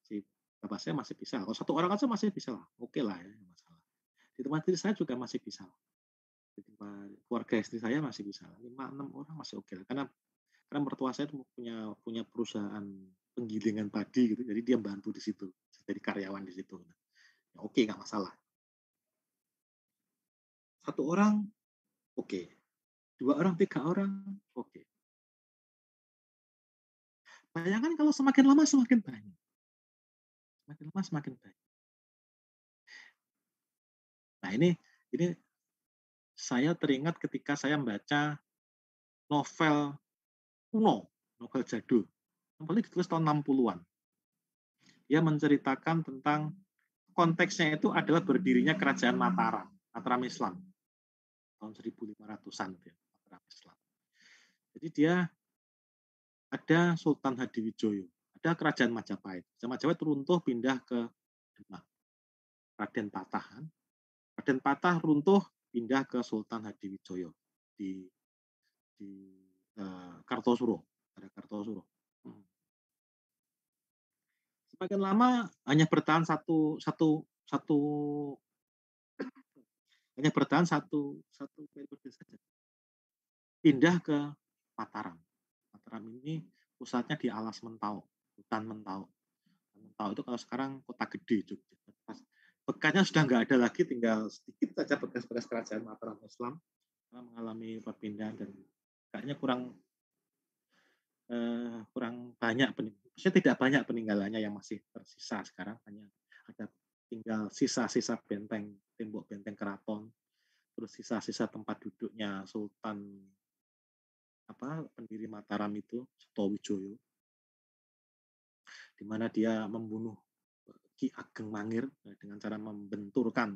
si bapak saya masih bisa. Kalau 1 orang aja masih bisa lah, oke lah ya, nggak masalah. Di tempat istri saya juga masih bisa. Di tempat keluarga istri saya masih bisa. 5, 6 orang masih oke lah. Karena mertua saya tuh punya punya perusahaan penggilingan padi gitu, jadi dia bantu di situ, jadi karyawan di situ. Nah, ya oke, nggak masalah. 1 orang oke, 2 orang, 3 orang oke. Bayangkan kalau semakin lama semakin banyak, semakin lama semakin banyak. Nah ini saya teringat ketika saya membaca novel kuno, novel jadul. Novel ini ditulis tahun 60-an. Dia menceritakan tentang konteksnya itu adalah berdirinya kerajaan Mataram, Mataram Islam tahun 1500-an ya, Mataram Islam. Jadi dia ada Sultan Hadiwijoyo, ada kerajaan Majapahit. Kerajaan Majapahit runtuh pindah ke Demak. Raden Patah kan. Raden Patah runtuh pindah ke Sultan Hadiwijoyo di Kartosuro, ada Kartosuro. Semakin lama hanya bertahan satu satu satu hanya bertahan satu periode saja. Pindah ke Mataram. Mataram ini pusatnya di Alas Mentau, hutan Mentau. Mentau itu kalau sekarang kota gede Jogja. Bekasnya sudah nggak ada lagi, tinggal sedikit saja bekas-bekas kerajaan Mataram Islam mengalami perpindahan dan kayaknya kurang banyak, maksudnya tidak banyak peninggalannya yang masih tersisa sekarang, hanya ada tinggal sisa-sisa benteng, tembok benteng keraton, terus sisa-sisa tempat duduknya Sultan pendiri Mataram itu, Sutowijoyo, di mana dia membunuh Ki Ageng Mangir dengan cara membenturkan,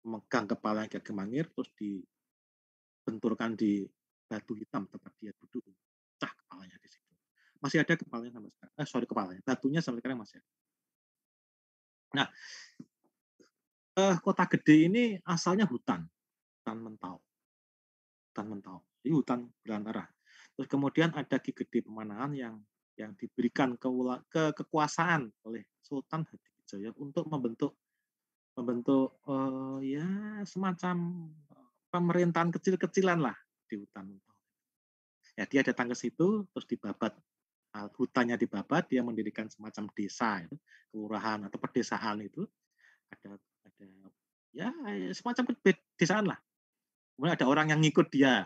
memegang kepala Ki Ageng Mangir, terus dibenturkan di batu hitam tempat dia duduk, pecah kepalanya di situ. Masih ada kepalanya sampai sekarang. Kepalanya, batunya sampai sekarang masih ada. Nah, kota gede ini asalnya hutan Mentau. Hutan Mentau. Ini hutan belantara. Terus kemudian ada Ki Gede Pemanahan yang diberikan kekuasaan oleh Sultan Hadiwijaya untuk membentuk ya semacam pemerintahan kecil-kecilan lah di hutan Mentau. Ya dia datang ke situ terus dibabat, hutannya dibabat, dia mendirikan semacam desa, kelurahan atau pedesaan itu ada ya semacam pedesaan lah. Kemudian ada orang yang ngikut dia,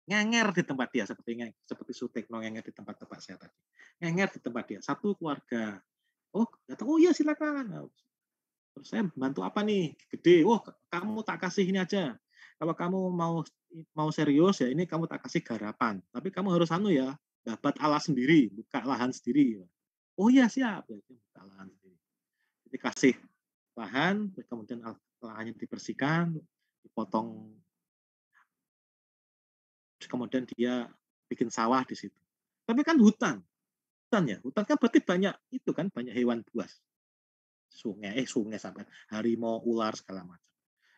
ngenger di tempat dia seperti Sutekno ngenger di tempat-tempat saya tadi. Ngenger di tempat dia, satu keluarga. Oh, datang, oh iya silakan. Terus saya bantu apa nih? Gede. Oh, kamu tak kasih ini aja. Kalau kamu mau serius ya ini kamu tak kasih garapan. Tapi kamu harus ya, dapat alas sendiri, buka lahan sendiri. Oh iya siap. Ya, buka lahan sendiri. Jadi kasih lahan, kemudian lahannya dibersihkan, dipotong, terus kemudian dia bikin sawah di situ. Tapi kan hutan ya, hutan kan berarti banyak itu kan, banyak hewan buas, sungai sampai harimau, ular segala macam.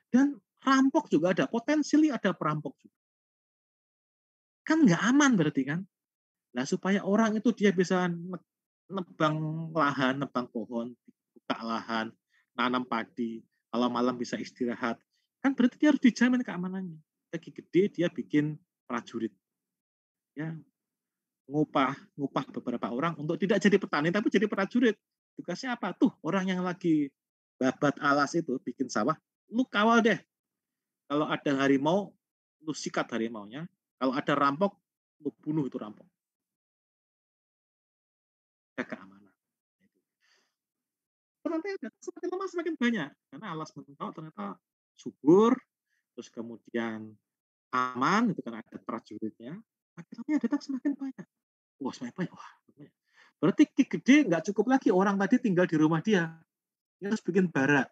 Dan rampok juga ada, potensial ada perampok juga. Kan nggak aman berarti kan. Nah supaya orang itu dia bisa nebang lahan, nebang pohon, buka lahan, nanam padi, kalau malam bisa istirahat, kan berarti dia harus dijamin keamanannya. Lagi gede dia bikin prajurit, ya ngupah beberapa orang untuk tidak jadi petani tapi jadi prajurit. Tugasnya apa? Tuh orang yang lagi babat alas itu bikin sawah, lu kawal deh. Kalau ada harimau, lu sikat harimaunya. Kalau ada rampok, lu bunuh itu rampok. Keamanan. Ternyata semakin lama semakin banyak karena alas Mentau ternyata subur, terus kemudian aman itu karena ada prajuritnya. Akhirnya datang semakin banyak. Wah semakin banyak. Wah, berarti Ki Gede nggak cukup lagi orang tadi tinggal di rumah dia. Dia harus bikin barak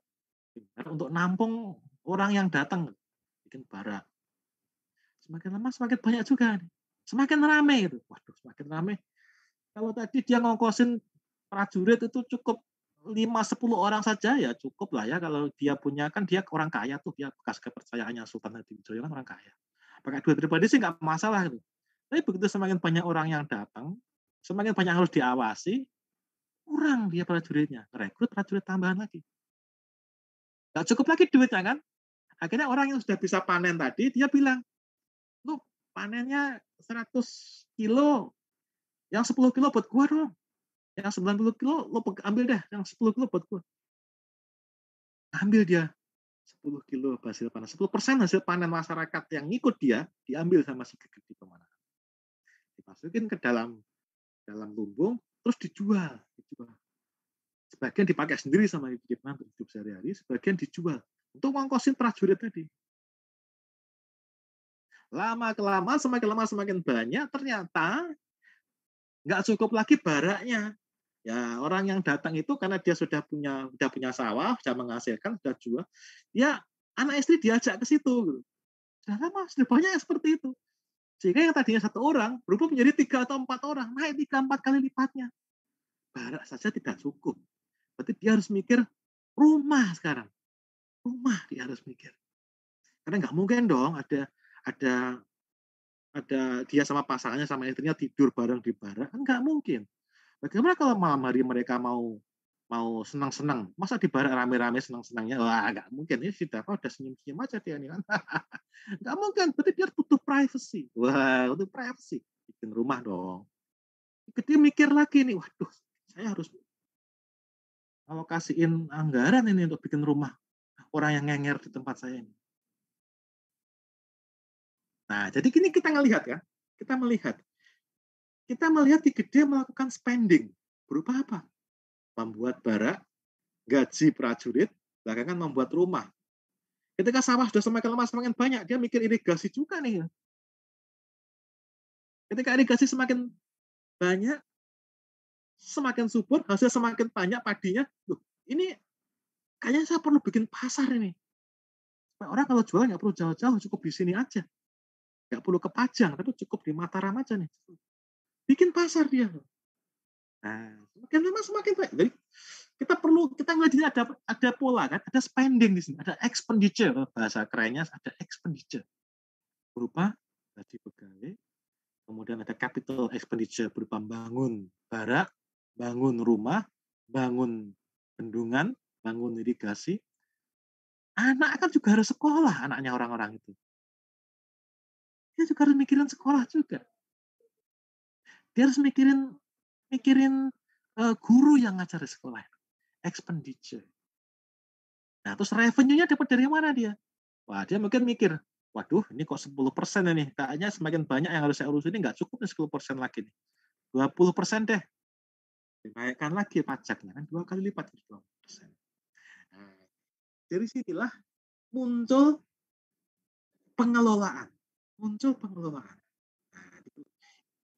untuk nampung orang yang datang, bikin barak. Semakin lama semakin banyak juga nih. Semakin ramai itu. Waduh, semakin ramai. Kalau tadi dia ngongkosin prajurit itu cukup 5-10 orang saja ya cukup lah ya, kalau dia punya, kan dia orang kaya tuh, dia bekas kepercayaannya Sultan Hadiwijaya kan orang kaya. Pakai duit pribadi sih nggak masalah gitu. Tapi begitu semakin banyak orang yang datang, semakin banyak harus diawasi, kurang dia prajuritnya, rekrut prajurit tambahan lagi. Nggak cukup lagi duitnya kan. Akhirnya orang yang sudah bisa panen tadi, dia bilang, "Lu panennya 100 kilo, yang 10 kilo buat gua dong. Yang 90 kilo lu ambil deh, yang 10 kilo buat gua." Ambil dia 10 kilo hasil panen, 10% hasil panen masyarakat yang ngikut dia, diambil sama si Gegede Pemanahan. Dimasukin ke dalam dalam lumbung, terus dijual. Sebagian dipakai sendiri sama ibu untuk hidup sehari-hari, sebagian dijual untuk ngongkosin prajurit tadi. Lama-kelamaan, semakin lama semakin banyak, ternyata nggak cukup lagi baraknya. Ya, orang yang datang itu karena dia sudah punya sawah, sudah menghasilkan, sudah jual, ya anak istri diajak ke situ. Gitu. Sudah lama, sudah banyak yang seperti itu. Sehingga yang tadinya 1 orang berubah menjadi 3 atau 4 orang, naik 3-4 kali lipatnya. Barak saja tidak cukup. Berarti dia harus mikir rumah sekarang. Rumah dia harus mikir. Karena nggak mungkin dong ada ada dia sama pasangannya sama istrinya tidur bareng di barak, kan nggak mungkin. Bagaimana kalau malam hari mereka mau mau senang-senang, masa di barak rame-rame senang-senangnya? Wah, nggak mungkin. Ini si Dava udah senyum-senyum aja dia nih kan. Nggak mungkin, berarti dia butuh privacy. Wah, butuh privacy. Bikin rumah dong. Dia mikir lagi nih, waduh, saya harus alokasiin anggaran ini untuk bikin rumah orang yang ngenger di tempat saya ini. Nah, jadi gini kita ngelihat ya, kita melihat Ki Gede melakukan spending berupa apa? Membuat barak, gaji prajurit, belakangan membuat rumah. Ketika sawah sudah semakin lama semakin banyak, dia mikir irigasi juga nih. Ketika irigasi semakin banyak, semakin subur, hasil semakin banyak padinya. Loh, ini kayaknya saya perlu bikin pasar ini. Supaya orang kalau jual nggak perlu jauh-jauh, cukup di sini aja. Nggak perlu ke Pajang, tapi cukup di Mataram aja nih. Bikin pasar dia. Nah, semakin lama semakin baik. Jadi kita ngelihat di sini ada pola kan, ada spending di sini, ada expenditure, bahasa kerennya ada expenditure berupa gaji pegawai, kemudian ada capital expenditure berupa bangun barak, bangun rumah, bangun bendungan, bangun irigasi. Anak kan juga harus sekolah, anaknya orang-orang itu. Dia juga harus mikirin sekolah juga. Dia harus mikirin mikirin guru yang ngajar di sekolah. Expenditure. Nah, terus revenue-nya dapat dari mana dia? Wah, dia mungkin mikir, waduh, ini kok 10% ini. Kayaknya semakin banyak yang harus saya urus ini nggak cukup nih 10% lagi nih. 20% deh. Dinaikkan lagi pajaknya kan 2 kali lipat 20%. Nah, dari sinilah muncul pengelolaan. Muncul pengelolaan. Nah,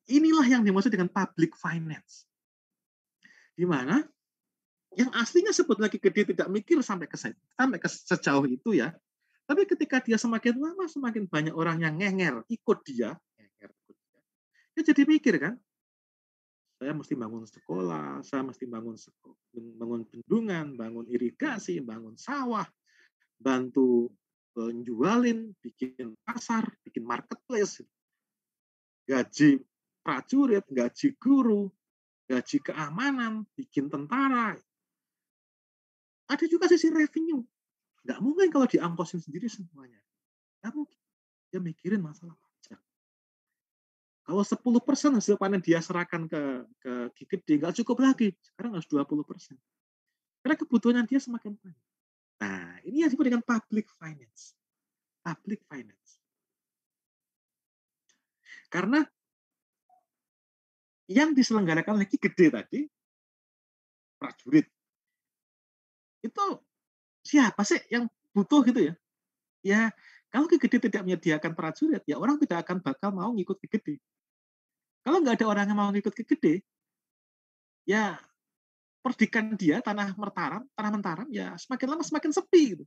inilah yang dimaksud dengan public finance. Di mana yang aslinya sebetulnya Ki Gede tidak mikir sampai ke sejauh itu ya. Tapi ketika dia semakin lama semakin banyak orang yang ngenger ikut dia, dia jadi mikir kan, saya mesti bangun sekolah, saya mesti bangun bendungan, bangun irigasi, bangun sawah, bantu jualin, bikin pasar, bikin marketplace, gaji prajurit, gaji guru, gaji keamanan, bikin tentara. Ada juga sisi revenue. Nggak mungkin kalau diangkosin sendiri semuanya. Nggak mungkin. Dia mikirin masalah pajak. Kalau 10% hasil panen dia serahkan ke Ki Gede, nggak cukup lagi. Sekarang harus 20%. Karena kebutuhan dia semakin banyak. Nah, ini yang disebut dengan public finance. Public finance. Karena yang diselenggarakan oleh Ki Gede tadi, prajurit, itu siapa sih yang butuh gitu ya? Ya, kalau Ki Gede tidak menyediakan prajurit, ya orang tidak akan bakal mau ngikut Ki Gede. Kalau nggak ada orang yang mau ngikut Ki Gede, ya perdikan dia tanah Mentaram ya semakin lama semakin sepi gitu.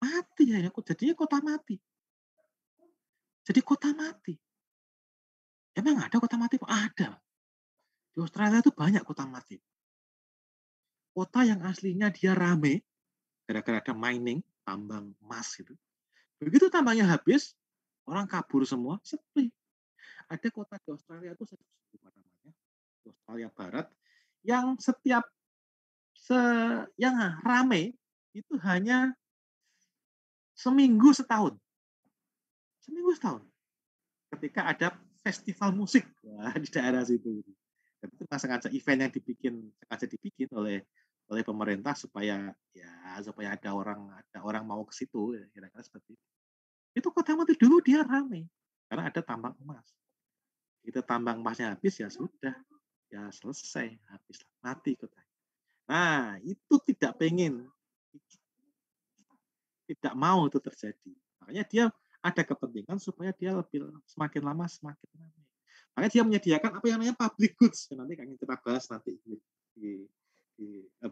Mati ya, jadinya kota mati. Jadi kota mati. Emang ada kota mati? Ada. Di Australia itu banyak kota mati. Kota yang aslinya dia rame, gara-gara ada mining, tambang emas gitu. Begitu tambangnya habis, orang kabur semua, sepi. Ada kota di Australia itu saya lupa namanya, di Australia Barat, yang setiap yang rame itu hanya seminggu setahun. Seminggu setahun. Ketika ada festival musik di daerah situ. Dan itu sengaja event yang sengaja dibikin oleh pemerintah supaya ada orang mau ke situ, kira-kira seperti itu. Itu Kota Mati dulu dia ramai karena ada tambang emas. Kita tambang emasnya habis ya sudah, ya selesai, habis mati kota. Nah, itu tidak mau itu terjadi. Makanya dia ada kepentingan supaya dia semakin lama semakin ramai. Makanya dia menyediakan apa yang namanya public goods. Nanti akan kita bahas nanti di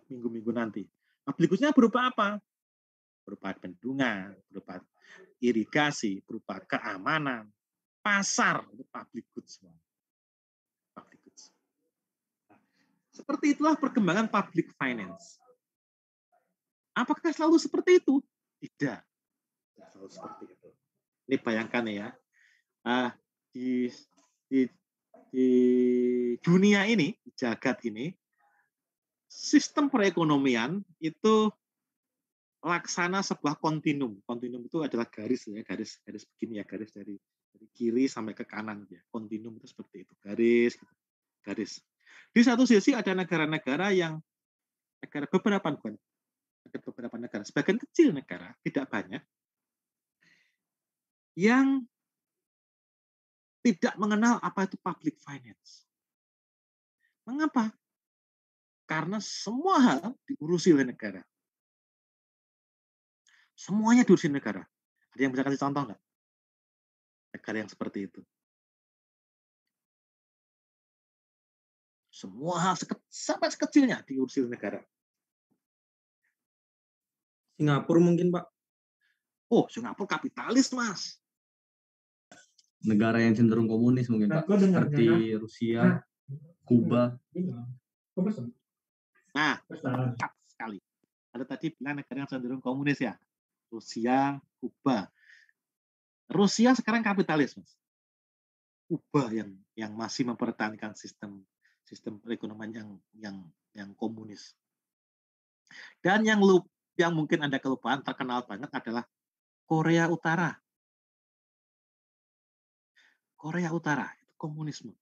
minggu-minggu nanti. Public goods-nya berupa apa? Berupa bendungan, berupa irigasi, berupa keamanan, pasar, itu public goods semua. Public goods. Seperti itulah perkembangan public finance. Apakah selalu seperti itu? Tidak. Tidak selalu seperti itu. Ini bayangkan ya, di, di, di dunia ini, di jagat ini, sistem perekonomian itu laksana sebuah kontinum. Kontinum itu adalah garis ya, garis begini ya, garis dari kiri sampai ke kanan ya. Kontinum itu seperti itu, garis gitu. Garis. Di satu sisi ada negara-negara yang beberapa negara, sebagian kecil negara, tidak banyak, yang tidak mengenal apa itu public finance. Mengapa? Karena semua hal diurusi oleh negara. Semuanya diurusi negara. Ada yang bisa kasih contoh nggak? Negara yang seperti itu. Semua hal sampai sekecilnya diurusi oleh negara. Singapura mungkin, Pak. Oh, Singapura kapitalis, Mas. Negara yang cenderung komunis mungkin, Pak. Seperti Rusia, Kuba. Nah, tepat sekali. Ada tadi bilang negara yang cenderung komunis ya. Rusia, Kuba. Rusia sekarang kapitalis, Mas. Kuba yang masih mempertahankan sistem perekonomian yang komunis. Dan yang mungkin Anda kelupaan, terkenal banget adalah Korea Utara. Korea Utara itu komunisme.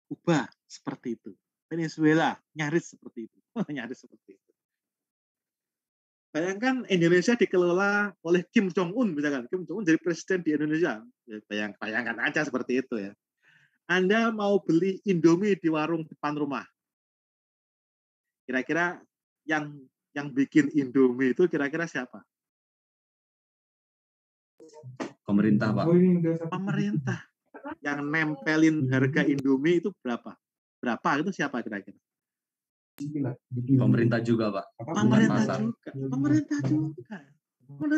Kuba seperti itu. Venezuela nyaris seperti itu. Nyaris seperti itu. Bayangkan Indonesia dikelola oleh Kim Jong Un, misalkan Kim Jong Un jadi presiden di Indonesia. Bayangkan aja seperti itu ya. Anda mau beli Indomie di warung depan rumah. Kira-kira yang bikin Indomie itu kira-kira siapa? Pemerintah, Pak. Pemerintah. Yang nempelin harga Indomie itu berapa? Berapa itu siapa kira-kira? Pemerintah juga, Pak. Pemerintah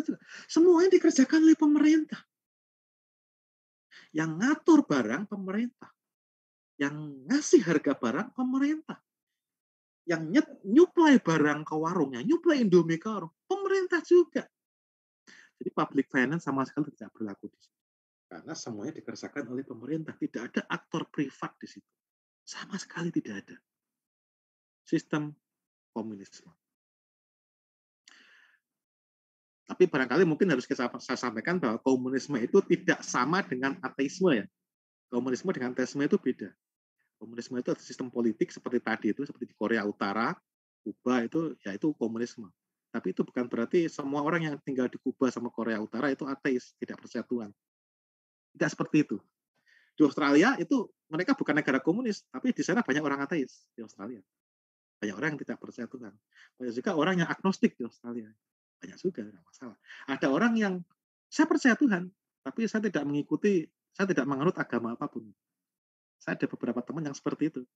juga. Semuanya dikerjakan oleh pemerintah. Yang ngatur barang pemerintah. Yang ngasih harga barang pemerintah. Yang nyuplai barang ke warungnya, nyuplai Indomie ke warung, pemerintah juga. Jadi public finance sama sekali tidak berlaku di situ. Karena semuanya dikerjakan oleh pemerintah. Tidak ada aktor privat di situ. Sama sekali tidak ada. Sistem komunisme. Tapi barangkali mungkin harus saya sampaikan bahwa komunisme itu tidak sama dengan ateisme ya. Komunisme dengan ateisme itu beda. Komunisme itu sistem politik seperti tadi itu, seperti di Korea Utara, Kuba itu, ya itu komunisme. Tapi itu bukan berarti semua orang yang tinggal di Kuba sama Korea Utara itu ateis, tidak percaya Tuhan. Tidak seperti itu. Di Australia itu mereka bukan negara komunis, tapi di sana banyak orang ateis di Australia. Banyak orang yang tidak percaya Tuhan. Banyak juga orang yang agnostik di Australia. Banyak juga, tidak masalah. Ada orang yang saya percaya Tuhan, tapi saya tidak menganut agama apapun. Saya ada beberapa teman yang seperti itu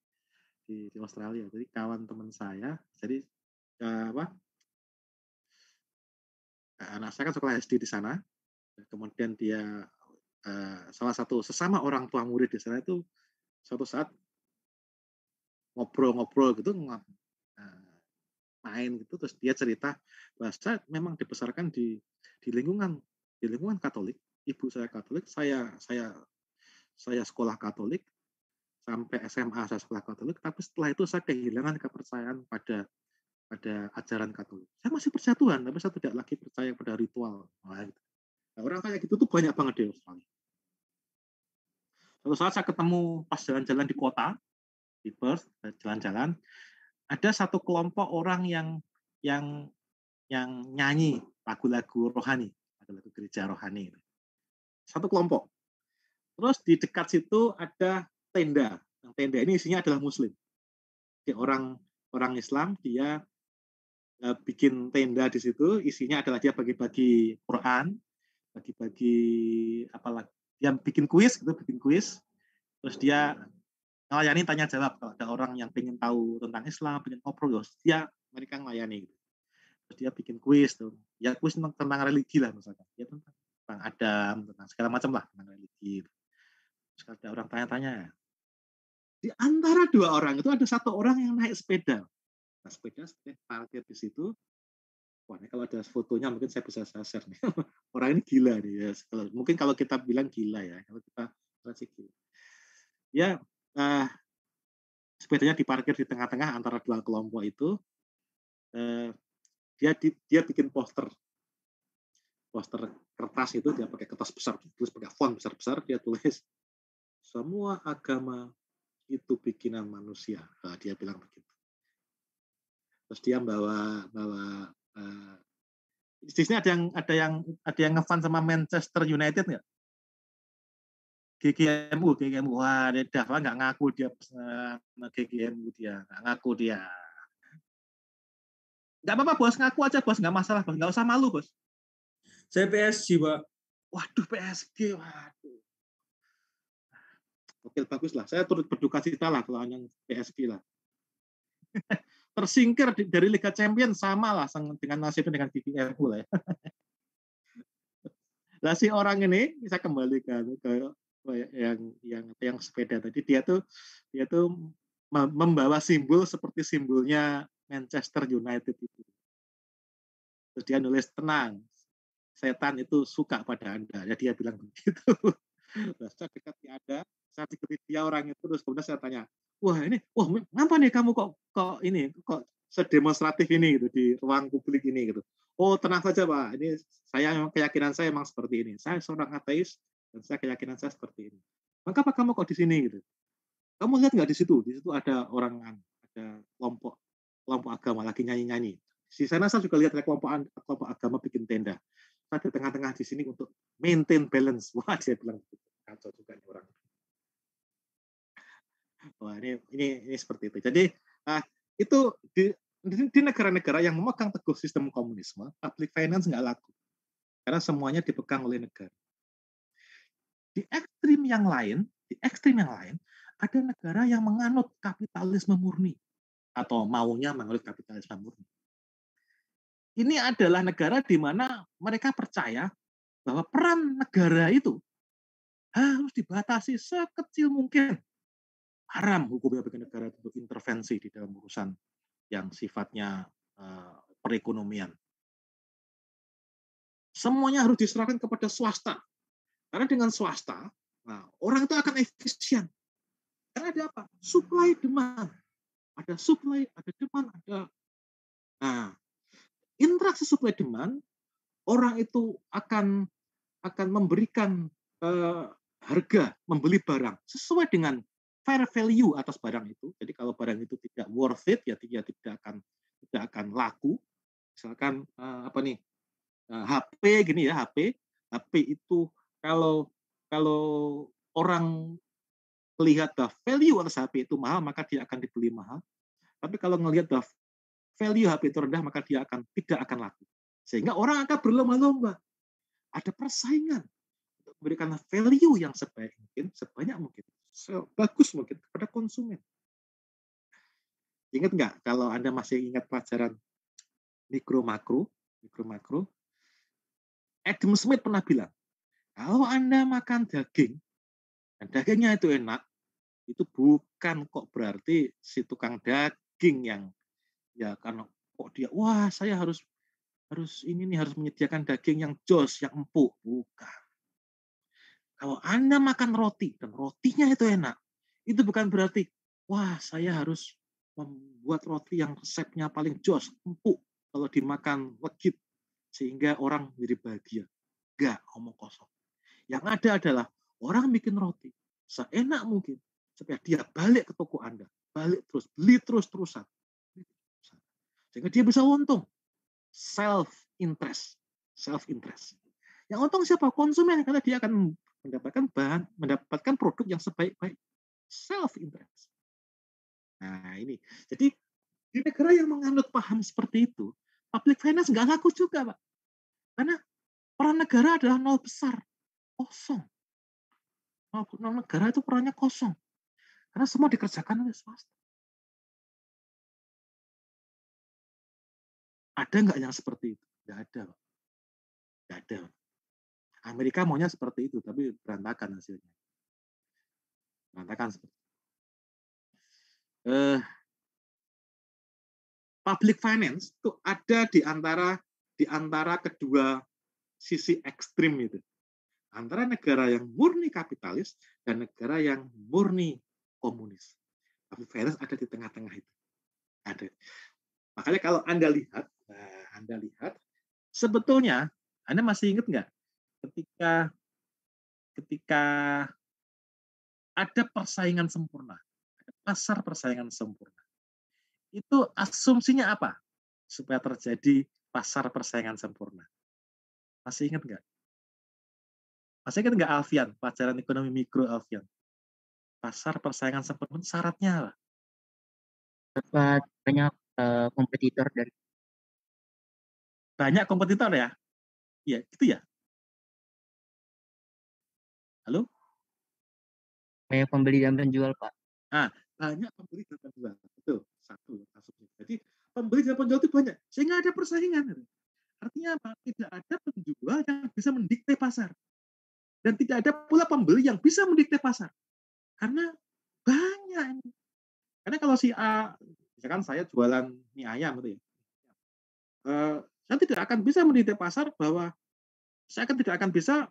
di Australia. Jadi kawan teman saya, jadi anak saya kan sekolah SD di sana, kemudian dia salah satu sesama orang tua murid di sana itu suatu saat ngobrol-ngobrol gitu, main gitu, terus dia cerita bahwa saya memang dibesarkan di lingkungan Katolik, ibu saya Katolik, saya sekolah Katolik, sampai SMA saya sekolah Katolik, tapi setelah itu saya kehilangan kepercayaan pada ajaran Katolik. Saya masih percaya Tuhan, tapi saya tidak lagi percaya pada ritual. Nah, orang kayak gitu tuh banyak banget di Australia. Suatu saat saya ketemu pas jalan-jalan di kota, di Perth, jalan-jalan, ada satu kelompok orang yang nyanyi lagu-lagu rohani, lagu gereja rohani. Satu kelompok. Terus di dekat situ ada tenda. Yang tenda ini isinya adalah Muslim. Jadi orang Islam dia bikin tenda di situ, isinya adalah dia bagi-bagi Quran, bagi-bagi apalagi, dia bikin kuis, terus dia melayani tanya jawab. Kalau ada orang yang pengen tahu tentang Islam, pengen ngobrol, mereka melayani. Terus dia bikin kuis tuh, ya kuis tentang religi lah misalkan, ya tentang Adam, tentang segala macam lah tentang religi. Terus ada orang tanya-tanya, di antara dua orang itu ada satu orang yang naik sepeda. Nah, sepeda parkir di situ. Wah, ini kalau ada fotonya mungkin saya bisa share nih. Orang ini gila nih ya. Mungkin kalau kita bilang gila ya, kalau kita masih gila. Ya, sepedanya diparkir di tengah-tengah antara dua kelompok itu. Dia bikin poster kertas itu, dia pakai kertas besar, tulis pakai font besar-besar, dia tulis semua agama itu bikinan manusia. Nah, dia bilang begitu. Terus dia bawa di sini ada yang ngefan sama Manchester United nggak? GGMU. Wah, dia Dava nggak ngaku dia sama GGMU, dia nggak ngaku dia. Nggak apa-apa bos, ngaku aja bos, nggak masalah bos, nggak usah malu bos. Saya PSG Pak. Waduh, PSG, waduh. Oke, bagus lah. Saya turut berduka cita lah kalau yang PSG lah. Tersingkir dari Liga Champions sama lah dengan nasibnya dengan GGMU lah ya. Lah si orang ini bisa kembali ke yang sepeda tadi, dia tuh membawa simbol seperti simbolnya Manchester United itu. Terus dia nulis, tenang, setan itu suka pada Anda. Ya, dia bilang begitu. Nah, saya dekati Anda, saya dekati dia orang itu, terus kemudian saya tanya, ngapa nih kamu kok sedemonstratif ini gitu di ruang publik ini gitu. Oh, tenang saja Pak, ini keyakinan saya memang seperti ini. Saya seorang ateis dan keyakinan saya seperti ini. Maka apa kamu kok di sini gitu? Kamu lihat nggak di situ? Di situ ada ada kelompok agama lagi nyanyi-nyanyi. Di sana saya juga lihat ada kelompok agama bikin tenda. Saya di tengah-tengah di sini untuk maintain balance. Wah, dia bilang kacau juga nih orang. Wah, ini seperti itu. Jadi itu di negara-negara yang memegang teguh sistem komunisme, public finance nggak laku. Karena semuanya dipegang oleh negara. Di ekstrim yang lain, ada negara yang menganut kapitalisme murni atau maunya menganut kapitalisme murni. Ini adalah negara di mana mereka percaya bahwa peran negara itu harus dibatasi sekecil mungkin. Haram hukumnya bagi negara untuk intervensi di dalam urusan yang sifatnya perekonomian. Semuanya harus diserahkan kepada swasta. Karena dengan swasta, orang itu akan efisien. Karena ada apa? Supply demand. Ada supply, ada demand, ada. Nah, interaksi supply demand, orang itu akan memberikan harga membeli barang sesuai dengan fair value atas barang itu. Jadi kalau barang itu tidak worth it, ya dia tidak akan laku. Misalkan HP gini ya, HP itu kalau orang melihat the value atas HP itu mahal, maka dia akan dibeli mahal. Tapi kalau melihat the value HP itu rendah, maka dia tidak akan laku. Sehingga orang akan berlomba-lomba. Ada persaingan untuk memberikan value yang sebanyak mungkin, sebagus mungkin kepada konsumen. Ingat nggak kalau Anda masih ingat pelajaran mikro makro? Adam Smith pernah bilang, kalau Anda makan daging, dan dagingnya itu enak, itu bukan kok berarti si tukang daging yang ya karena kok dia saya harus menyediakan daging yang jos, yang empuk, bukan. Kalau Anda makan roti dan rotinya itu enak, Itu bukan berarti, wah saya harus membuat roti yang resepnya paling jos, empuk, kalau dimakan legit, sehingga orang menjadi bahagia. Enggak, omong kosong. Yang ada adalah orang bikin roti seenak mungkin, supaya dia balik ke toko Anda, balik terus, beli terus-terusan. Sehingga dia bisa untung. Self-interest. Self-interest. Yang untung siapa? Konsumen, karena dia akan mendapatkan produk yang sebaik-baik. Self-interest. Nah ini, jadi di negara yang menganut paham seperti itu, public finance nggak laku juga, Pak. Karena peran negara adalah nol besar, kosong. Nol negara itu perannya kosong. Karena semua dikerjakan oleh swasta. Ada nggak yang seperti itu? Nggak ada, Pak. Nggak ada. Amerika maunya seperti itu, tapi berantakan hasilnya. Berantakan seperti itu. Public finance itu ada di antara kedua sisi ekstrim itu. Antara negara yang murni kapitalis dan negara yang murni komunis. Public finance ada di tengah-tengah itu. Ada. Makanya kalau Anda lihat, sebetulnya Anda masih ingat nggak ketika ada persaingan sempurna, ada pasar persaingan sempurna, itu asumsinya apa supaya terjadi pasar persaingan sempurna? Masih ingat nggak? Masih ingat nggak Alfian, pelajaran ekonomi mikro Alfian? Pasar persaingan sempurna syaratnya apa? Dapat banyak kompetitor dan Banyak kompetitor ya? Iya, gitu ya? Halo? banyak pembeli dan penjual, Pak. Banyak pembeli dan penjual. Betul, satu asumsi. Jadi pembeli dan penjual itu banyak, sehingga ada persaingan. Artinya apa? Tidak ada penjual yang bisa mendikte pasar. Dan tidak ada pula pembeli yang bisa mendikte pasar. Karena banyak. Karena kalau si A, misalkan saya jualan mie ayam gitu ya, saya tidak akan bisa mendikte pasar bahwa saya tidak akan bisa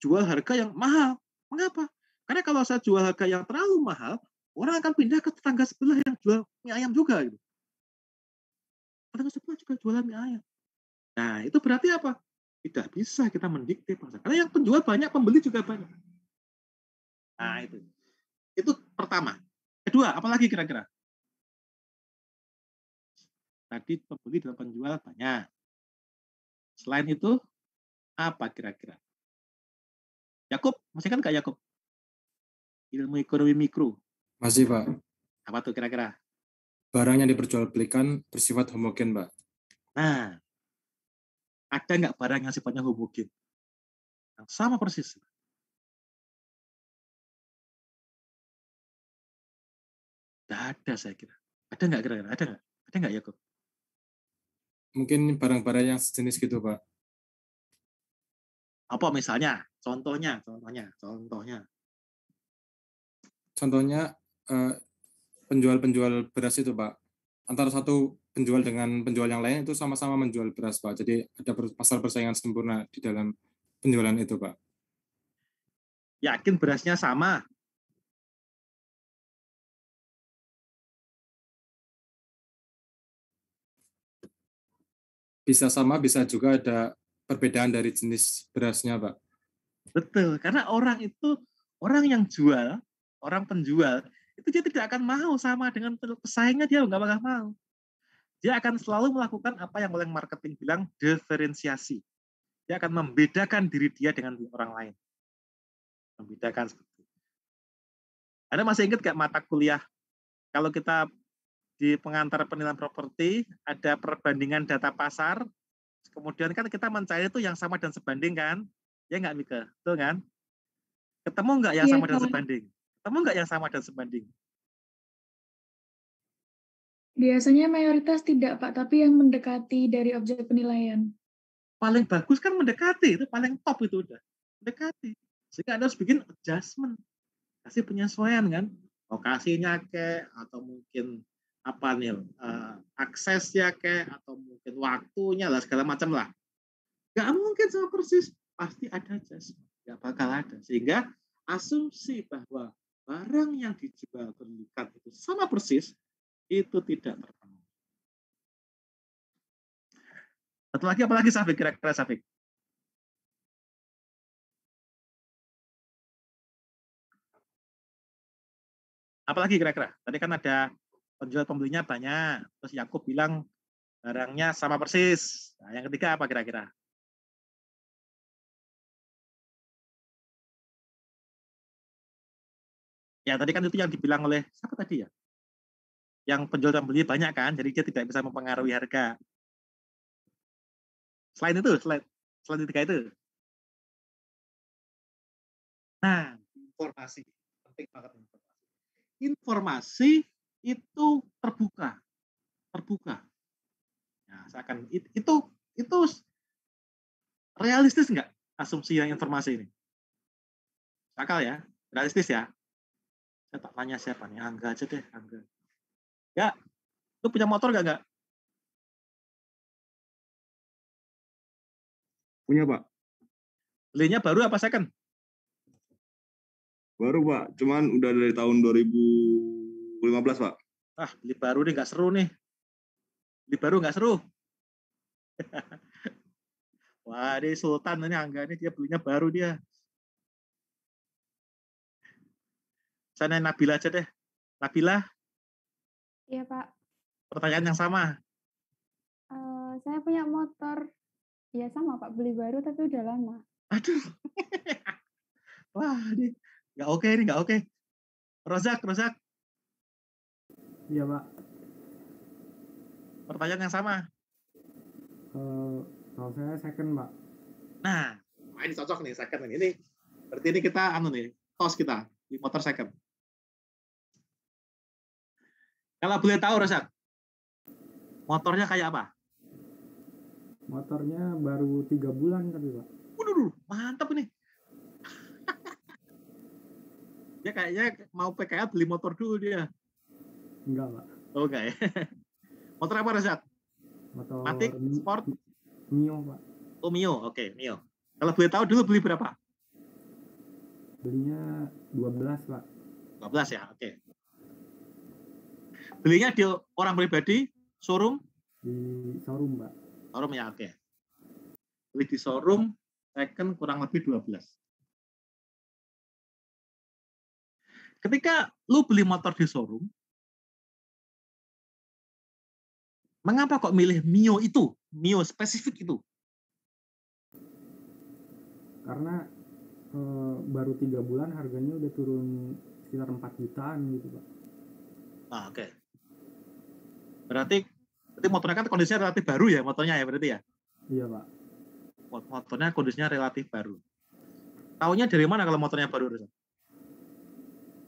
jual harga yang mahal. Mengapa? Karena kalau saya jual harga yang terlalu mahal, orang akan pindah ke tetangga sebelah yang jual mie ayam juga. Gitu. Tetangga sebelah juga jualan mie ayam. Nah, itu berarti apa? Tidak bisa kita mendikte pasar. Karena yang penjual banyak, pembeli juga banyak. Nah, itu. Itu pertama. Kedua, apalagi kira-kira? Tadi pembeli dan penjual banyak. Selain itu, apa kira-kira? Yakub, masih kan nggak Yakub? Ilmu ekonomi mikro. Masih, Pak. Apa tuh kira-kira? Barang yang diperjualbelikan bersifat homogen, Pak. Nah, ada nggak barang yang sifatnya homogen? Yang sama persis. Nggak ada saya kira. Ada nggak kira-kira? Ada nggak? Ada nggak Yakub? Mungkin barang-barang yang sejenis gitu, Pak. Apa misalnya? Contohnya. Contohnya penjual-penjual beras itu, Pak. Antara satu penjual dengan penjual yang lain itu sama-sama menjual beras, Pak. Jadi ada pasar persaingan sempurna di dalam penjualan itu, Pak. Yakin berasnya sama? Bisa sama, bisa juga ada perbedaan dari jenis berasnya, Pak. Betul, karena orang yang jual, orang penjual, itu dia tidak akan mau sama dengan pesaingnya, dia nggak bakal mau. Dia akan selalu melakukan apa yang oleh marketing bilang diferensiasi. Dia akan membedakan diri dia dengan orang lain. Membedakan seperti itu. Anda masih ingat nggak mata kuliah? Kalau kita di pengantar penilaian properti, ada perbandingan data pasar, kemudian kan kita mencari itu yang sama dan sebanding kan? Ya nggak, Mika? Betul kan? Ketemu nggak yang sama dan sebanding? Ketemu nggak yang sama dan sebanding? Biasanya mayoritas tidak, Pak, tapi yang mendekati dari objek penilaian. Paling bagus kan mendekati, itu paling top itu udah. Mendekati. Sehingga Anda harus bikin adjustment. Kasih penyesuaian kan? Lokasinya kayak, atau mungkin apa nih, aksesnya kayak, atau mungkin waktunya lah, segala macam lah. Nggak mungkin sama persis. Pasti ada adjustment. Nggak bakal ada. Sehingga asumsi bahwa barang yang dijual belikan itu sama persis, itu tidak terpenuhi. Satu lagi, apalagi Safik, kira-kira Safik? Apalagi kira-kira? Tadi kan ada penjual pembelinya banyak, terus Yakub bilang barangnya sama persis. Nah, yang ketiga apa kira-kira? Ya tadi kan itu yang dibilang oleh siapa tadi ya? Yang penjual dan pembeli banyak kan, jadi dia tidak bisa mempengaruhi harga. Selain itu, selain ketiga itu. Nah, informasi penting banget informasi. Informasi itu terbuka. Nah, seakan itu realistis nggak asumsi yang informasi ini? Akal ya, realistis ya. Saya tak tanya siapa nih, Angga aja deh, Angga. Ya, lu punya motor nggak? Punya, Pak. Belinya baru apa second? Baru, Pak. Cuman udah dari tahun 2015, Pak. Ah, beli baru nih nggak seru nih. Beli baru nggak seru. Wah, ini Sultan ini Angga ini dia belinya baru dia. Saya Nabila aja deh. Nabila, Iya, Pak. pertanyaan yang sama. Saya punya motor. Ya sama, Pak. Beli baru tapi udah lama. Aduh. Wah, ini nggak oke. Rozak. Iya, Pak. Pertanyaan yang sama. Kalau saya second, Pak. Nah, ini cocok nih second ini. Berarti ini kita tos kita di motor second. Kalau boleh tahu Rozak, motornya kayak apa? Motornya baru 3 bulan tapi, Pak. Waduh, mantap ini. Dia kayaknya mau PKL beli motor dulu dia. Enggak, Pak. Oke. Motor apa Rozak? Motor Matic, Sport? Mio, Pak. Oh, Mio. Oke, Mio. Kalau boleh tahu dulu beli berapa? Belinya 12, Pak. 12 ya, oke. Belinya di orang pribadi, showroom? Di showroom, Pak. Showroom ya, oke. Beli di showroom, second kurang lebih 12. Ketika lu beli motor di showroom, mengapa kok milih Mio itu? Mio spesifik itu? Karena baru 3 bulan harganya udah turun sekitar 4 jutaan gitu, Pak. Ah, oke. Berarti motornya kan kondisinya relatif baru ya, motornya ya berarti ya? Iya, Pak. Motornya kondisinya relatif baru. Taunya dari mana kalau motornya baru?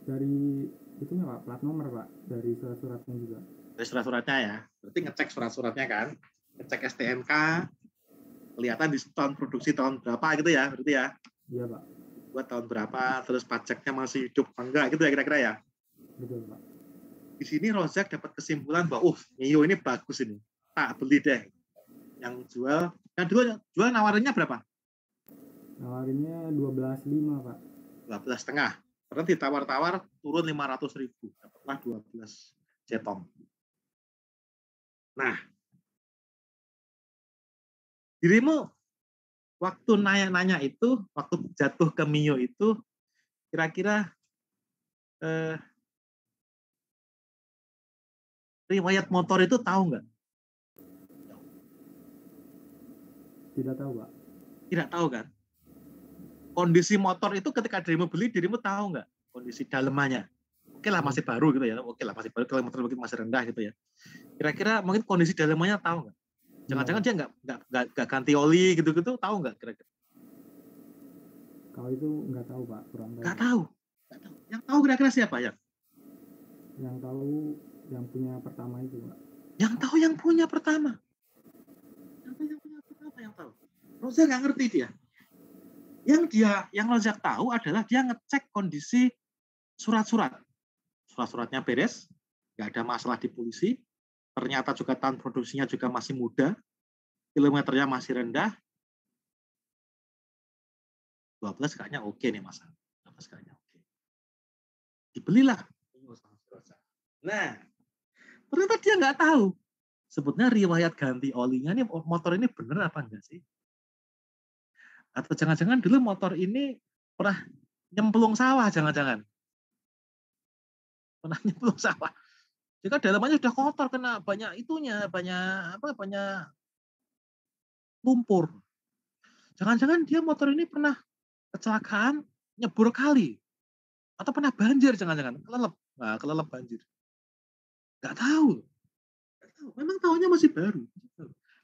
Dari itunya, Pak, plat nomor, Pak. Dari surat-suratnya juga. Dari surat-suratnya ya. Berarti ngecek surat-suratnya kan. Ngecek STNK. Kelihatan di tahun produksi tahun berapa gitu ya. Berarti ya. Iya, Pak. Buat tahun berapa. Terus pajaknya masih hidup enggak gitu ya kira-kira ya. Betul, Pak. Di sini Rozak dapat kesimpulan bahwa Mio ini bagus ini. Tak beli deh. Yang jual nawarinnya berapa? Nawarinnya 12,5, Pak. 12,5. Karena ditawar-tawar turun 500.000. Dapatlah 12 jetong. Nah, dirimu waktu nanya-nanya itu, waktu jatuh ke Mio itu, kira-kira riwayat motor itu tahu nggak? Tidak tahu, Pak. Tidak tahu kan? Kondisi motor itu ketika dirimu beli, dirimu tahu nggak kondisi dalemannya? Oke lah masih baru gitu ya. Oke lah masih baru, kalau motor mungkin masih rendah gitu ya. Kira-kira mungkin kondisi dalemannya tahu nggak? Jangan-jangan dia nggak ganti oli gitu-gitu, tahu nggak kira-kira? Kalau itu nggak tahu, Pak. Kurang tahu. Nggak tahu. Yang tahu kira-kira siapa ya? Yang tahu yang punya pertama itu, Pak. Yang tahu yang punya pertama. Yang tahu. Rozak nggak ngerti dia. Yang Rozak tahu adalah dia ngecek kondisi surat-suratnya beres, nggak ada masalah di polisi, ternyata juga tahun produksinya juga masih muda, kilometernya masih rendah, 12 kayaknya oke nih Mas. 12 kayaknya oke. Dibelilah Mio sama si Rozak. Nah, ternyata dia nggak tahu. Sebetulnya riwayat ganti olinya nih motor ini bener apa enggak sih? Atau jangan-jangan dulu motor ini pernah nyemplung sawah, jangan-jangan. Pernah nyemplung sawah. Jika dalamannya sudah kotor, kena banyak itunya, banyak lumpur. Jangan-jangan dia motor ini pernah kecelakaan, nyebur kali. Atau pernah banjir, jangan-jangan. Kelelep. Nah, kelelep banjir. Nggak tahu. Memang tahunya masih baru.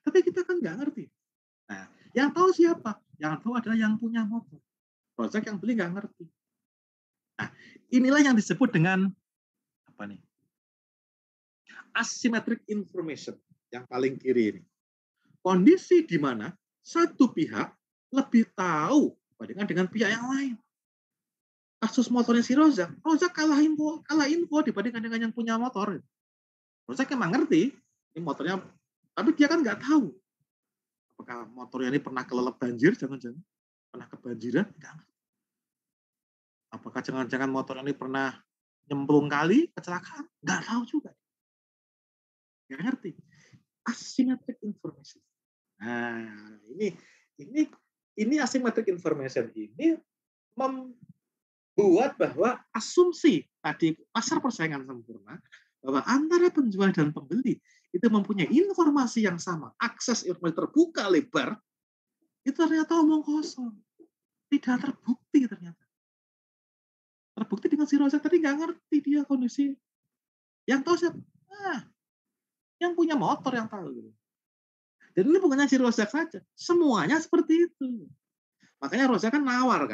Tapi kita kan nggak ngerti. Nah, yang tahu siapa? Yang tahu adalah yang punya motor. Project yang beli nggak ngerti. Nah, inilah yang disebut dengan apa nih? Asymmetric information yang paling kiri ini. Kondisi di mana satu pihak lebih tahu dibandingkan dengan pihak yang lain. Kasus motornya si Rozak kalah info dibandingkan dengan yang punya motor. Rozak emang ngerti ini motornya, tapi dia kan nggak tahu apakah motornya ini pernah kelelep banjir, jangan-jangan pernah kebanjiran, nggak ngerti. Apakah jangan-jangan motor ini pernah nyemplung kali, kecelakaan, nggak tahu juga. Nggak ngerti. Asymmetric information. Nah, ini asymmetric information ini membuat bahwa asumsi tadi pasar persaingan sempurna bahwa antara penjual dan pembeli itu mempunyai informasi yang sama, akses informasi terbuka lebar, itu ternyata omong kosong. Tidak terbukti ternyata. Terbukti dengan si Rozak tadi nggak ngerti dia kondisi. Yang tahu siapa? Yang punya motor yang tahu. Jadi ini bukannya si Rozak saja, semuanya seperti itu. Makanya Rozak kan nawar.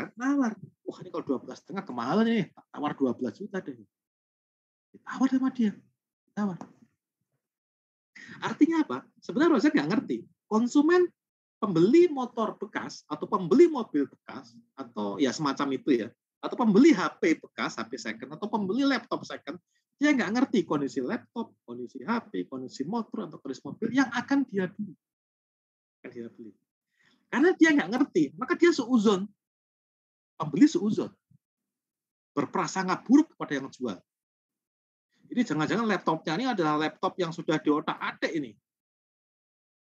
Wah ini kalau 12,5 kemahalan nih, tawar 12 juta deh. Ditawar sama dia. Tawar. Artinya apa? Sebenarnya Rozak nggak ngerti. Konsumen pembeli motor bekas atau pembeli mobil bekas atau ya semacam itu ya, atau pembeli HP bekas, HP second, atau pembeli laptop second, dia nggak ngerti kondisi laptop, kondisi HP, kondisi motor atau kondisi mobil yang akan dia beli. Karena dia nggak ngerti, maka dia suuzon. Pembeli suuzon. Berprasangka buruk kepada yang jual. Ini jangan-jangan laptopnya ini adalah laptop yang sudah diotak-atik ini.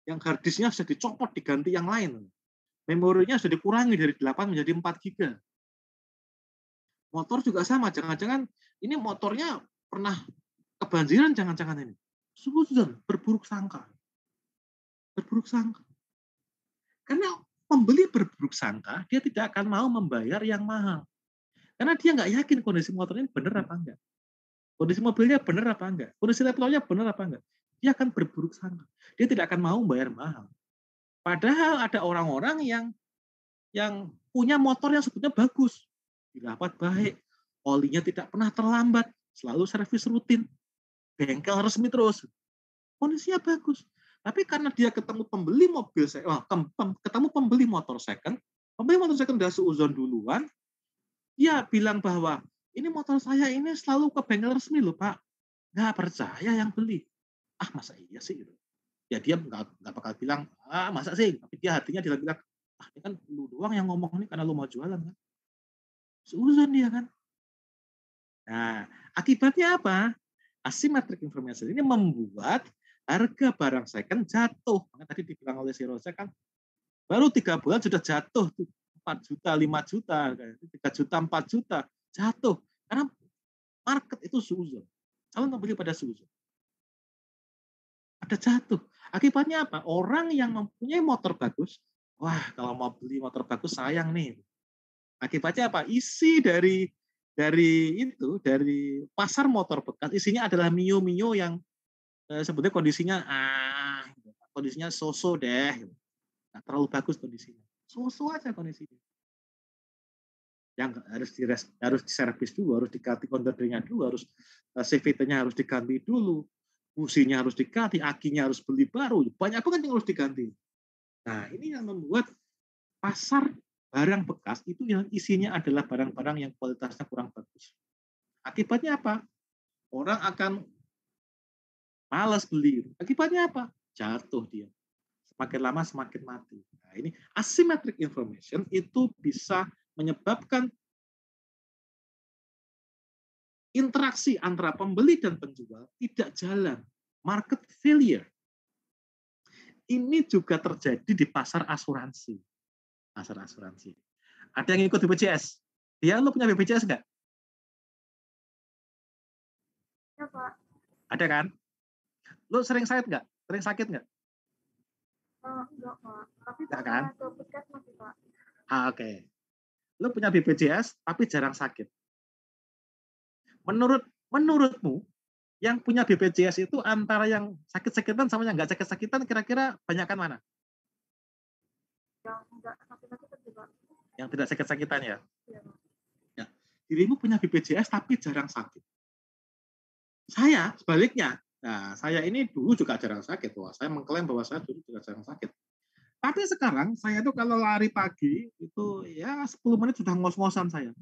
Yang hard disknya sudah dicopot, diganti yang lain. Memorinya sudah dikurangi dari 8 menjadi 4 GB. Motor juga sama, jangan-jangan ini motornya pernah kebanjiran, jangan-jangan ini. Suuzon, berburuk sangka. Berburuk sangka. Karena pembeli berburuk sangka, dia tidak akan mau membayar yang mahal. Karena dia nggak yakin kondisi motor ini benar apa enggak. Kondisi mobilnya benar apa enggak. Kondisi laptopnya benar apa enggak. Dia akan berburuk sangka. Dia tidak akan mau membayar mahal. Padahal ada orang-orang yang punya motor yang sebetulnya bagus. Dirawat baik. Olinya tidak pernah terlambat. Selalu servis rutin. Bengkel resmi terus. Kondisinya bagus. Tapi karena dia ketemu pembeli mobil, ketemu pembeli motor second udah suuzon duluan, dia bilang bahwa ini motor saya ini selalu ke bengkel resmi loh Pak, nggak percaya yang beli. Masa iya sih? Ya dia nggak bakal bilang, masa sih? Tapi dia hatinya dia bilang, ini kan lu doang yang ngomong ini karena lu mau jualan kan? Suuzon dia kan. Nah, akibatnya apa? Asymmetric information ini membuat harga barang second jatuh. Makanya tadi dibilang oleh si Rozak kan, baru 3 bulan sudah jatuh 4 juta, 5 juta, 3 juta, 4 juta, jatuh. Karena market itu suuzon. Calon pembeli pada suuzon. Ada jatuh. Akibatnya apa? Orang yang mempunyai motor bagus, wah kalau mau beli motor bagus sayang nih. Akibatnya apa? Isi dari pasar motor bekas, isinya adalah Mio yang sebetulnya kondisinya so-so deh, nggak terlalu bagus kondisinya, so-so aja kondisinya, yang harus diservis dulu, harus diganti kontadernya dulu, harus CVT-nya harus diganti dulu, businya harus diganti, akinya harus beli baru, banyak banget yang harus diganti. Nah ini yang membuat pasar barang bekas itu yang isinya adalah barang-barang yang kualitasnya kurang bagus. Akibatnya apa? Orang akan malas beli. Akibatnya apa? Jatuh dia. Semakin lama semakin mati. Nah, ini asymmetric information itu bisa menyebabkan interaksi antara pembeli dan penjual tidak jalan. Market failure. Ini juga terjadi di pasar asuransi. Pasar asuransi. Ada yang ikut BPJS? Dia, lo punya BPJS nggak? Ya, Pak. Ada kan? Lo sering sakit nggak? Sering sakit nggak? Enggak, Pak. Tapi Nggak pernah kan? ke puskesmas sih, Pak. Oke. Lo punya BPJS, tapi jarang sakit. Menurutmu, yang punya BPJS itu antara yang sakit-sakitan sama yang nggak sakit-sakitan, kira-kira banyakan mana? Yang enggak sakit-sakit sih, Pak. Yang tidak sakit-sakitan ya? Iya, Pak. Ya. Dirimu punya BPJS tapi jarang sakit. Saya sebaliknya. Nah, saya ini dulu juga jarang sakit. Wah, saya mengklaim bahwa saya dulu juga jarang sakit. Tapi sekarang saya tuh kalau lari pagi itu ya 10 menit sudah ngos-ngosan saya.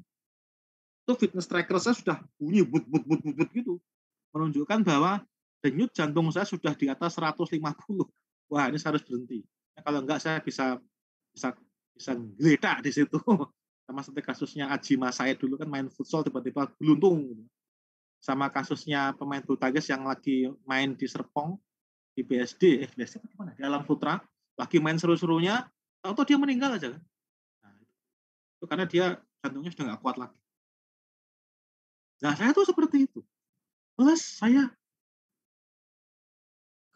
Itu fitness tracker saya sudah bunyi but gitu. Menunjukkan bahwa denyut jantung saya sudah di atas 150. Wah, ini saya harus berhenti. Nah, kalau enggak saya bisa geledak di situ. Sama seperti kasusnya Aji Masai dulu kan main futsal tiba-tiba geluntung. Sama kasusnya pemain bulu tangkis yang lagi main di Serpong di BSD bagaimana? Di Alam Putra lagi main seru-serunya, tahu dia meninggal aja kan. Nah, itu karena dia jantungnya sudah nggak kuat lagi. Nah, saya tuh seperti itu. Plus saya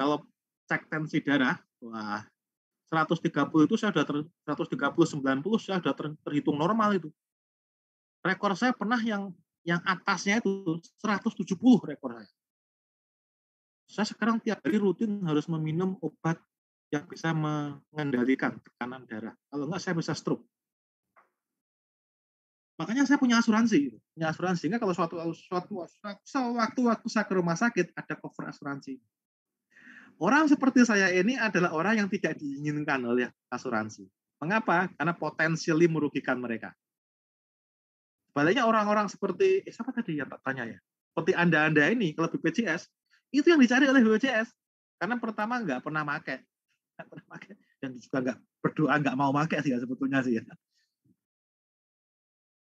kalau cek tensi darah, wah 130 itu saya sudah 130 90 saya sudah terhitung normal itu. Rekor saya pernah yang atasnya itu 170 rekor saya. Saya sekarang tiap hari rutin harus meminum obat yang bisa mengendalikan tekanan darah. Kalau enggak saya bisa stroke. Makanya saya punya asuransi. Punya asuransi sehingga kalau suatu waktu saya ke rumah sakit ada cover asuransi. Orang seperti saya ini adalah orang yang tidak diinginkan oleh asuransi. Mengapa? Karena potensial merugikan mereka. Sebaliknya orang-orang seperti siapa tadi ya Pak tanya ya? Seperti Anda ini kalau BPJS itu yang dicari oleh BPJS. Karena pertama nggak pernah pakai dan juga nggak berdoa nggak mau pakai sih ya sebetulnya sih ya.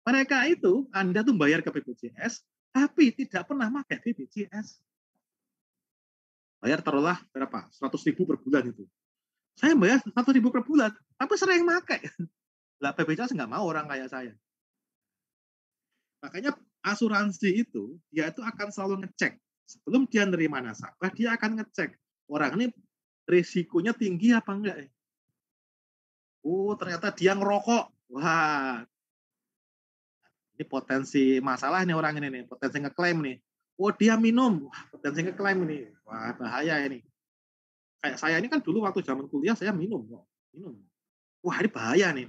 Mereka itu Anda tuh bayar ke BPJS tapi tidak pernah pakai BPJS. Bayar taruhlah berapa? 100.000 per bulan itu. Saya bayar 100.000 per bulan, tapi sering pakai. Lah BPJS nggak mau orang kayak saya. Makanya asuransi itu dia itu akan selalu ngecek sebelum dia nerima nasabah, dia akan ngecek orang ini risikonya tinggi apa enggak ya. Oh, ternyata dia ngerokok. Wah, ini potensi masalah nih orang ini nih, potensi ngeklaim nih. Oh, dia minum. Wah, potensi ngeklaim ini. Wah, bahaya ini. Kayak saya ini kan dulu waktu zaman kuliah saya minum. Wah, ini bahaya nih.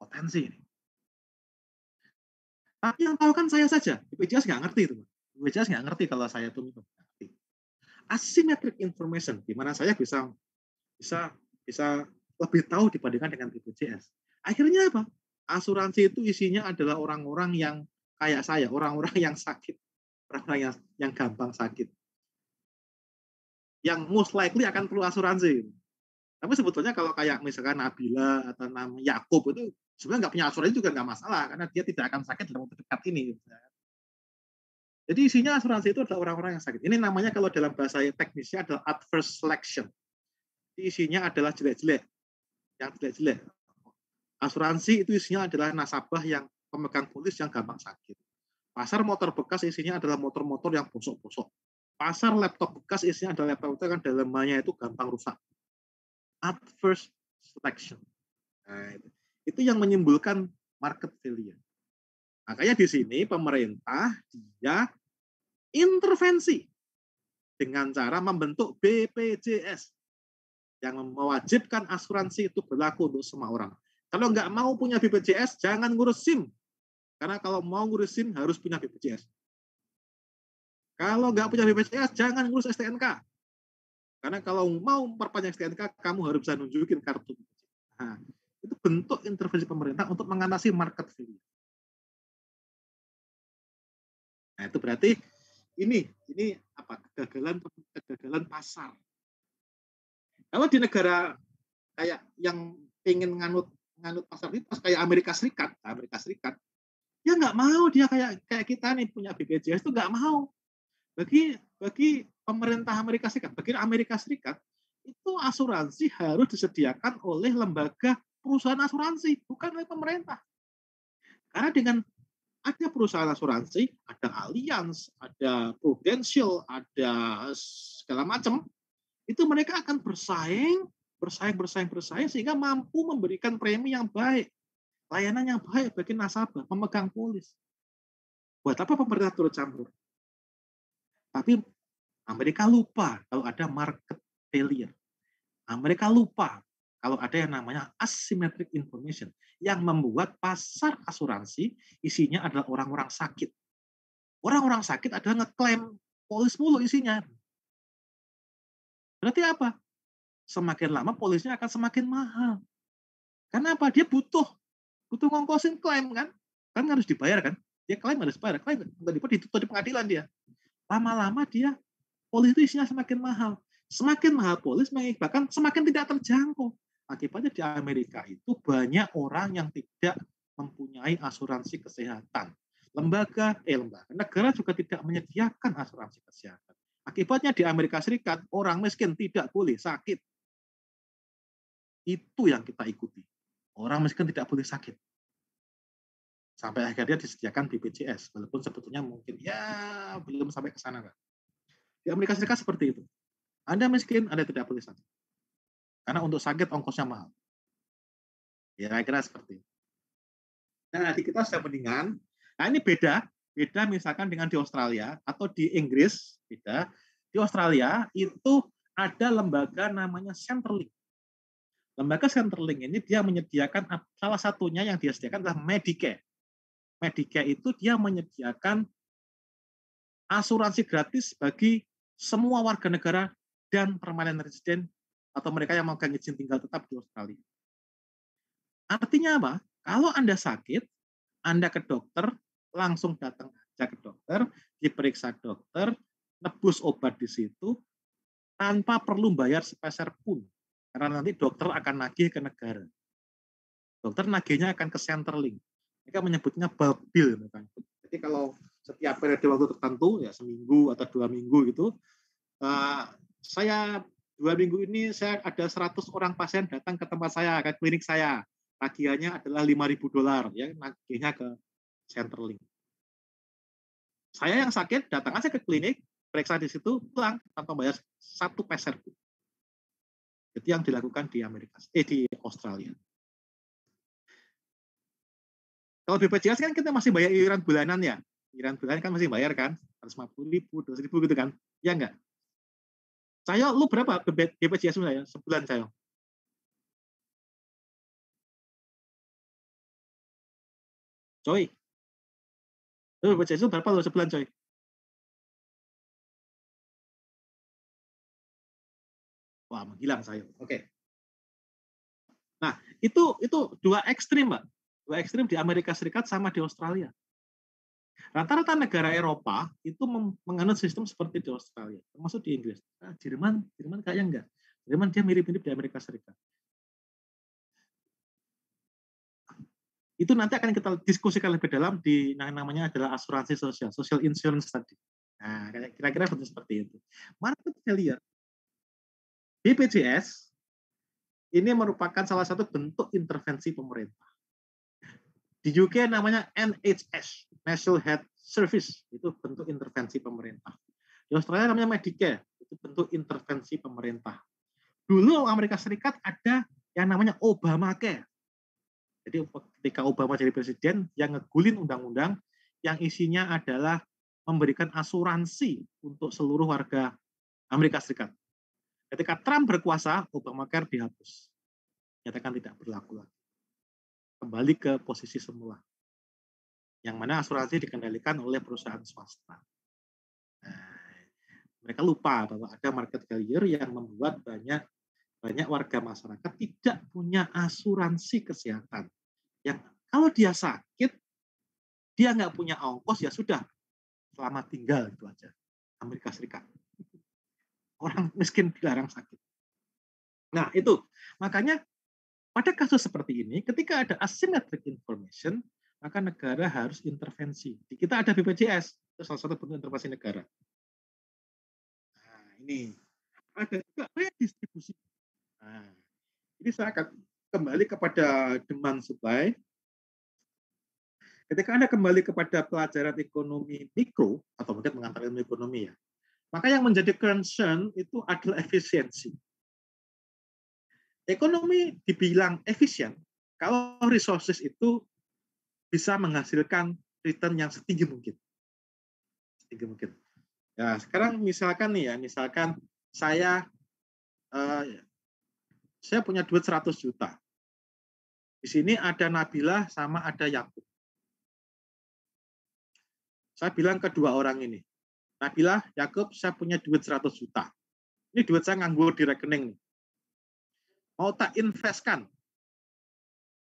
Potensi ini. Tapi yang tahu kan saya saja. BPJS nggak ngerti itu. BPJS nggak ngerti kalau saya itu minum. Asymmetric information, di mana saya bisa lebih tahu dibandingkan dengan BPJS. Akhirnya apa? Asuransi itu isinya adalah orang-orang yang kayak saya, orang-orang yang sakit, orang-orang yang gampang sakit, yang most likely akan perlu asuransi. Tapi sebetulnya kalau kayak misalkan Nabila atau nama Yakub itu sebenarnya nggak punya asuransi juga nggak masalah karena dia tidak akan sakit dalam waktu dekat ini. Jadi isinya asuransi itu adalah orang-orang yang sakit. Ini namanya kalau dalam bahasa teknisnya adalah adverse selection. Isinya adalah jelek-jelek, yang jelek-jelek. Asuransi itu isinya adalah nasabah yang pemegang polis yang gampang sakit. Pasar motor bekas isinya adalah motor-motor yang bosok-bosok. Pasar laptop bekas isinya adalah laptop yang dalamnya itu gampang rusak. Adverse selection. Nah, itu yang menimbulkan market failure. Makanya di sini pemerintah dia intervensi dengan cara membentuk BPJS yang mewajibkan asuransi itu berlaku untuk semua orang. Kalau nggak mau punya BPJS, jangan ngurus SIM. Karena kalau mau ngurus SIM harus punya BPJS. Kalau nggak punya BPJS, jangan ngurus STNK. Karena kalau mau perpanjang STNK, kamu harus bisa nunjukin kartu. Nah, itu bentuk intervensi pemerintah untuk mengatasi market failure. Nah, itu berarti ini apa? Kegagalan pasar. Kalau di negara kayak yang ingin nganut pasar lintas kayak Amerika Serikat, Dia nggak mau, dia kayak kita nih punya BPJS itu nggak mau. Bagi pemerintah Amerika Serikat, bagi Amerika Serikat itu asuransi harus disediakan oleh lembaga perusahaan asuransi, bukan oleh pemerintah. Karena dengan ada perusahaan asuransi, ada Allianz, ada Prudential, ada segala macam, itu mereka akan bersaing sehingga mampu memberikan premi yang baik, layanan yang baik bagi nasabah, pemegang polis. Buat apa pemerintah turut campur? Tapi Amerika lupa kalau ada market failure. Amerika lupa kalau ada yang namanya asymmetric information yang membuat pasar asuransi isinya adalah orang-orang sakit. Orang-orang sakit adalah ngeklaim polis mulu isinya. Berarti apa? Semakin lama polisnya akan semakin mahal. Karena apa? Dia butuh ngongkosin klaim kan? Kan harus dibayar kan? Dia klaim harus bayar. Klaim tiba-tiba ditutup di pengadilan dia. Lama-lama dia polis itu isinya semakin mahal. Semakin mahal polis mengakibatkan semakin tidak terjangkau. Akibatnya di Amerika itu banyak orang yang tidak mempunyai asuransi kesehatan. Negara juga tidak menyediakan asuransi kesehatan. Akibatnya di Amerika Serikat orang miskin tidak boleh sakit. Itu yang kita ikuti. Orang miskin tidak boleh sakit. Sampai akhirnya disediakan BPJS, walaupun sebetulnya mungkin ya belum sampai ke sana. Di Amerika Serikat seperti itu. Anda miskin, Anda tidak boleh sakit. Karena untuk sakit ongkosnya mahal. Ya kira-kira seperti itu. Nah, di kita sudah mendingan. Nah, ini beda misalkan dengan di Australia atau di Inggris, beda. Di Australia itu ada lembaga namanya Centrelink. Lembaga Centrelink ini dia menyediakan, salah satunya yang dia sediakan adalah Medicare. Medicare itu dia menyediakan asuransi gratis bagi semua warga negara dan permanent resident atau mereka yang mau izin tinggal tetap di Australia. Artinya apa? Kalau Anda sakit, Anda ke dokter, langsung datang aja ke dokter, diperiksa dokter, nebus obat di situ, tanpa perlu bayar sepeser pun. Karena nanti dokter akan nagih ke negara. Dokter nagihnya akan ke Centrelink. Mereka menyebutnya bulk bill. Jadi kalau setiap periode waktu tertentu, ya seminggu atau 2 minggu gitu, saya 2 minggu ini saya ada 100 orang pasien datang ke tempat saya, ke klinik saya. Tagihannya adalah $5.000, ya, nagihnya ke Centrelink. Saya yang sakit datang aja ke klinik, periksa di situ, pulang tanpa bayar 1 peser pun. Itu yang dilakukan di di Australia. Kalau BPJS kan kita masih bayar iuran bulanan ya. Iuran bulanan kan masih bayar kan, 150.000, 200.000 gitu kan. Ya enggak? Saya, lu berapa BPJS saya? Sebulan saya. Coy. Lu BPJS itu berapa lu sebulan, coy? Wah, menghilang saya. Oke. Nah, itu 2 ekstrim, Mbak. 2 ekstrim di Amerika Serikat sama di Australia. Rata-rata negara Eropa itu menganut sistem seperti di Australia, termasuk di Inggris. Nah, Jerman kayaknya enggak. Jerman dia mirip-mirip di Amerika Serikat. Itu nanti akan kita diskusikan lebih dalam di namanya adalah asuransi sosial, social insurance tadi. Nah, kira-kira seperti itu. Market failure, BPJS ini merupakan salah satu bentuk intervensi pemerintah. Di UK namanya NHS, National Health Service, itu bentuk intervensi pemerintah. Di Australia namanya Medicare, itu bentuk intervensi pemerintah. Dulu Amerika Serikat ada yang namanya Obamacare. Jadi ketika Obama jadi presiden, yang ngegulin undang-undang yang isinya adalah memberikan asuransi untuk seluruh warga Amerika Serikat. Ketika Trump berkuasa, Obamacare dihapus. Nyatakan tidak berlaku lagi. Kembali ke posisi semula. Yang mana asuransi dikendalikan oleh perusahaan swasta. Nah, mereka lupa bahwa ada market failure yang membuat banyak warga masyarakat tidak punya asuransi kesehatan. Yang kalau dia sakit, dia nggak punya ongkos, ya sudah, selamat tinggal, itu aja. Amerika Serikat. Orang miskin dilarang sakit. Nah, itu. Makanya pada kasus seperti ini, ketika ada asymmetric information, maka negara harus intervensi. Di kita ada BPJS, itu salah satu bentuk intervensi negara. Nah, ini ada juga redistribusi. Nah, ini saya akan kembali kepada demand supply. Ketika Anda kembali kepada pelajaran ekonomi mikro, atau mungkin mengantar ilmu ekonomi ya, maka yang menjadi concern itu adalah efisiensi. Ekonomi dibilang efisien kalau resources itu bisa menghasilkan return yang setinggi mungkin. Setinggi mungkin. Ya, sekarang misalkan nih ya, misalkan saya punya duit 100 juta. Di sini ada Nabila sama ada Yakub. Saya bilang ke dua orang ini, Nabila, Yakub, saya punya duit 100 juta. Ini duit saya nganggur di rekening nih. Mau tak investkan?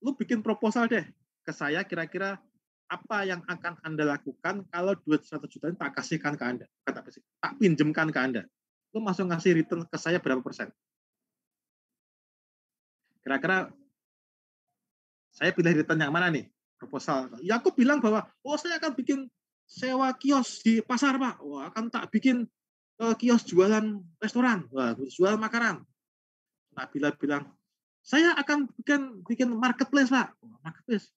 Lu bikin proposal deh ke saya, kira-kira apa yang akan Anda lakukan kalau duit 100 juta ini tak kasihkan ke Anda, tak pinjemkan ke Anda. Lu langsung ngasih return ke saya berapa persen? Kira-kira saya pilih return yang mana nih? Proposal. Yakub bilang bahwa, saya akan bikin sewa kios di pasar, Pak. Akan tak bikin kios jualan restoran, jual makanan. Nabila bilang, saya akan bikin marketplace, Pak.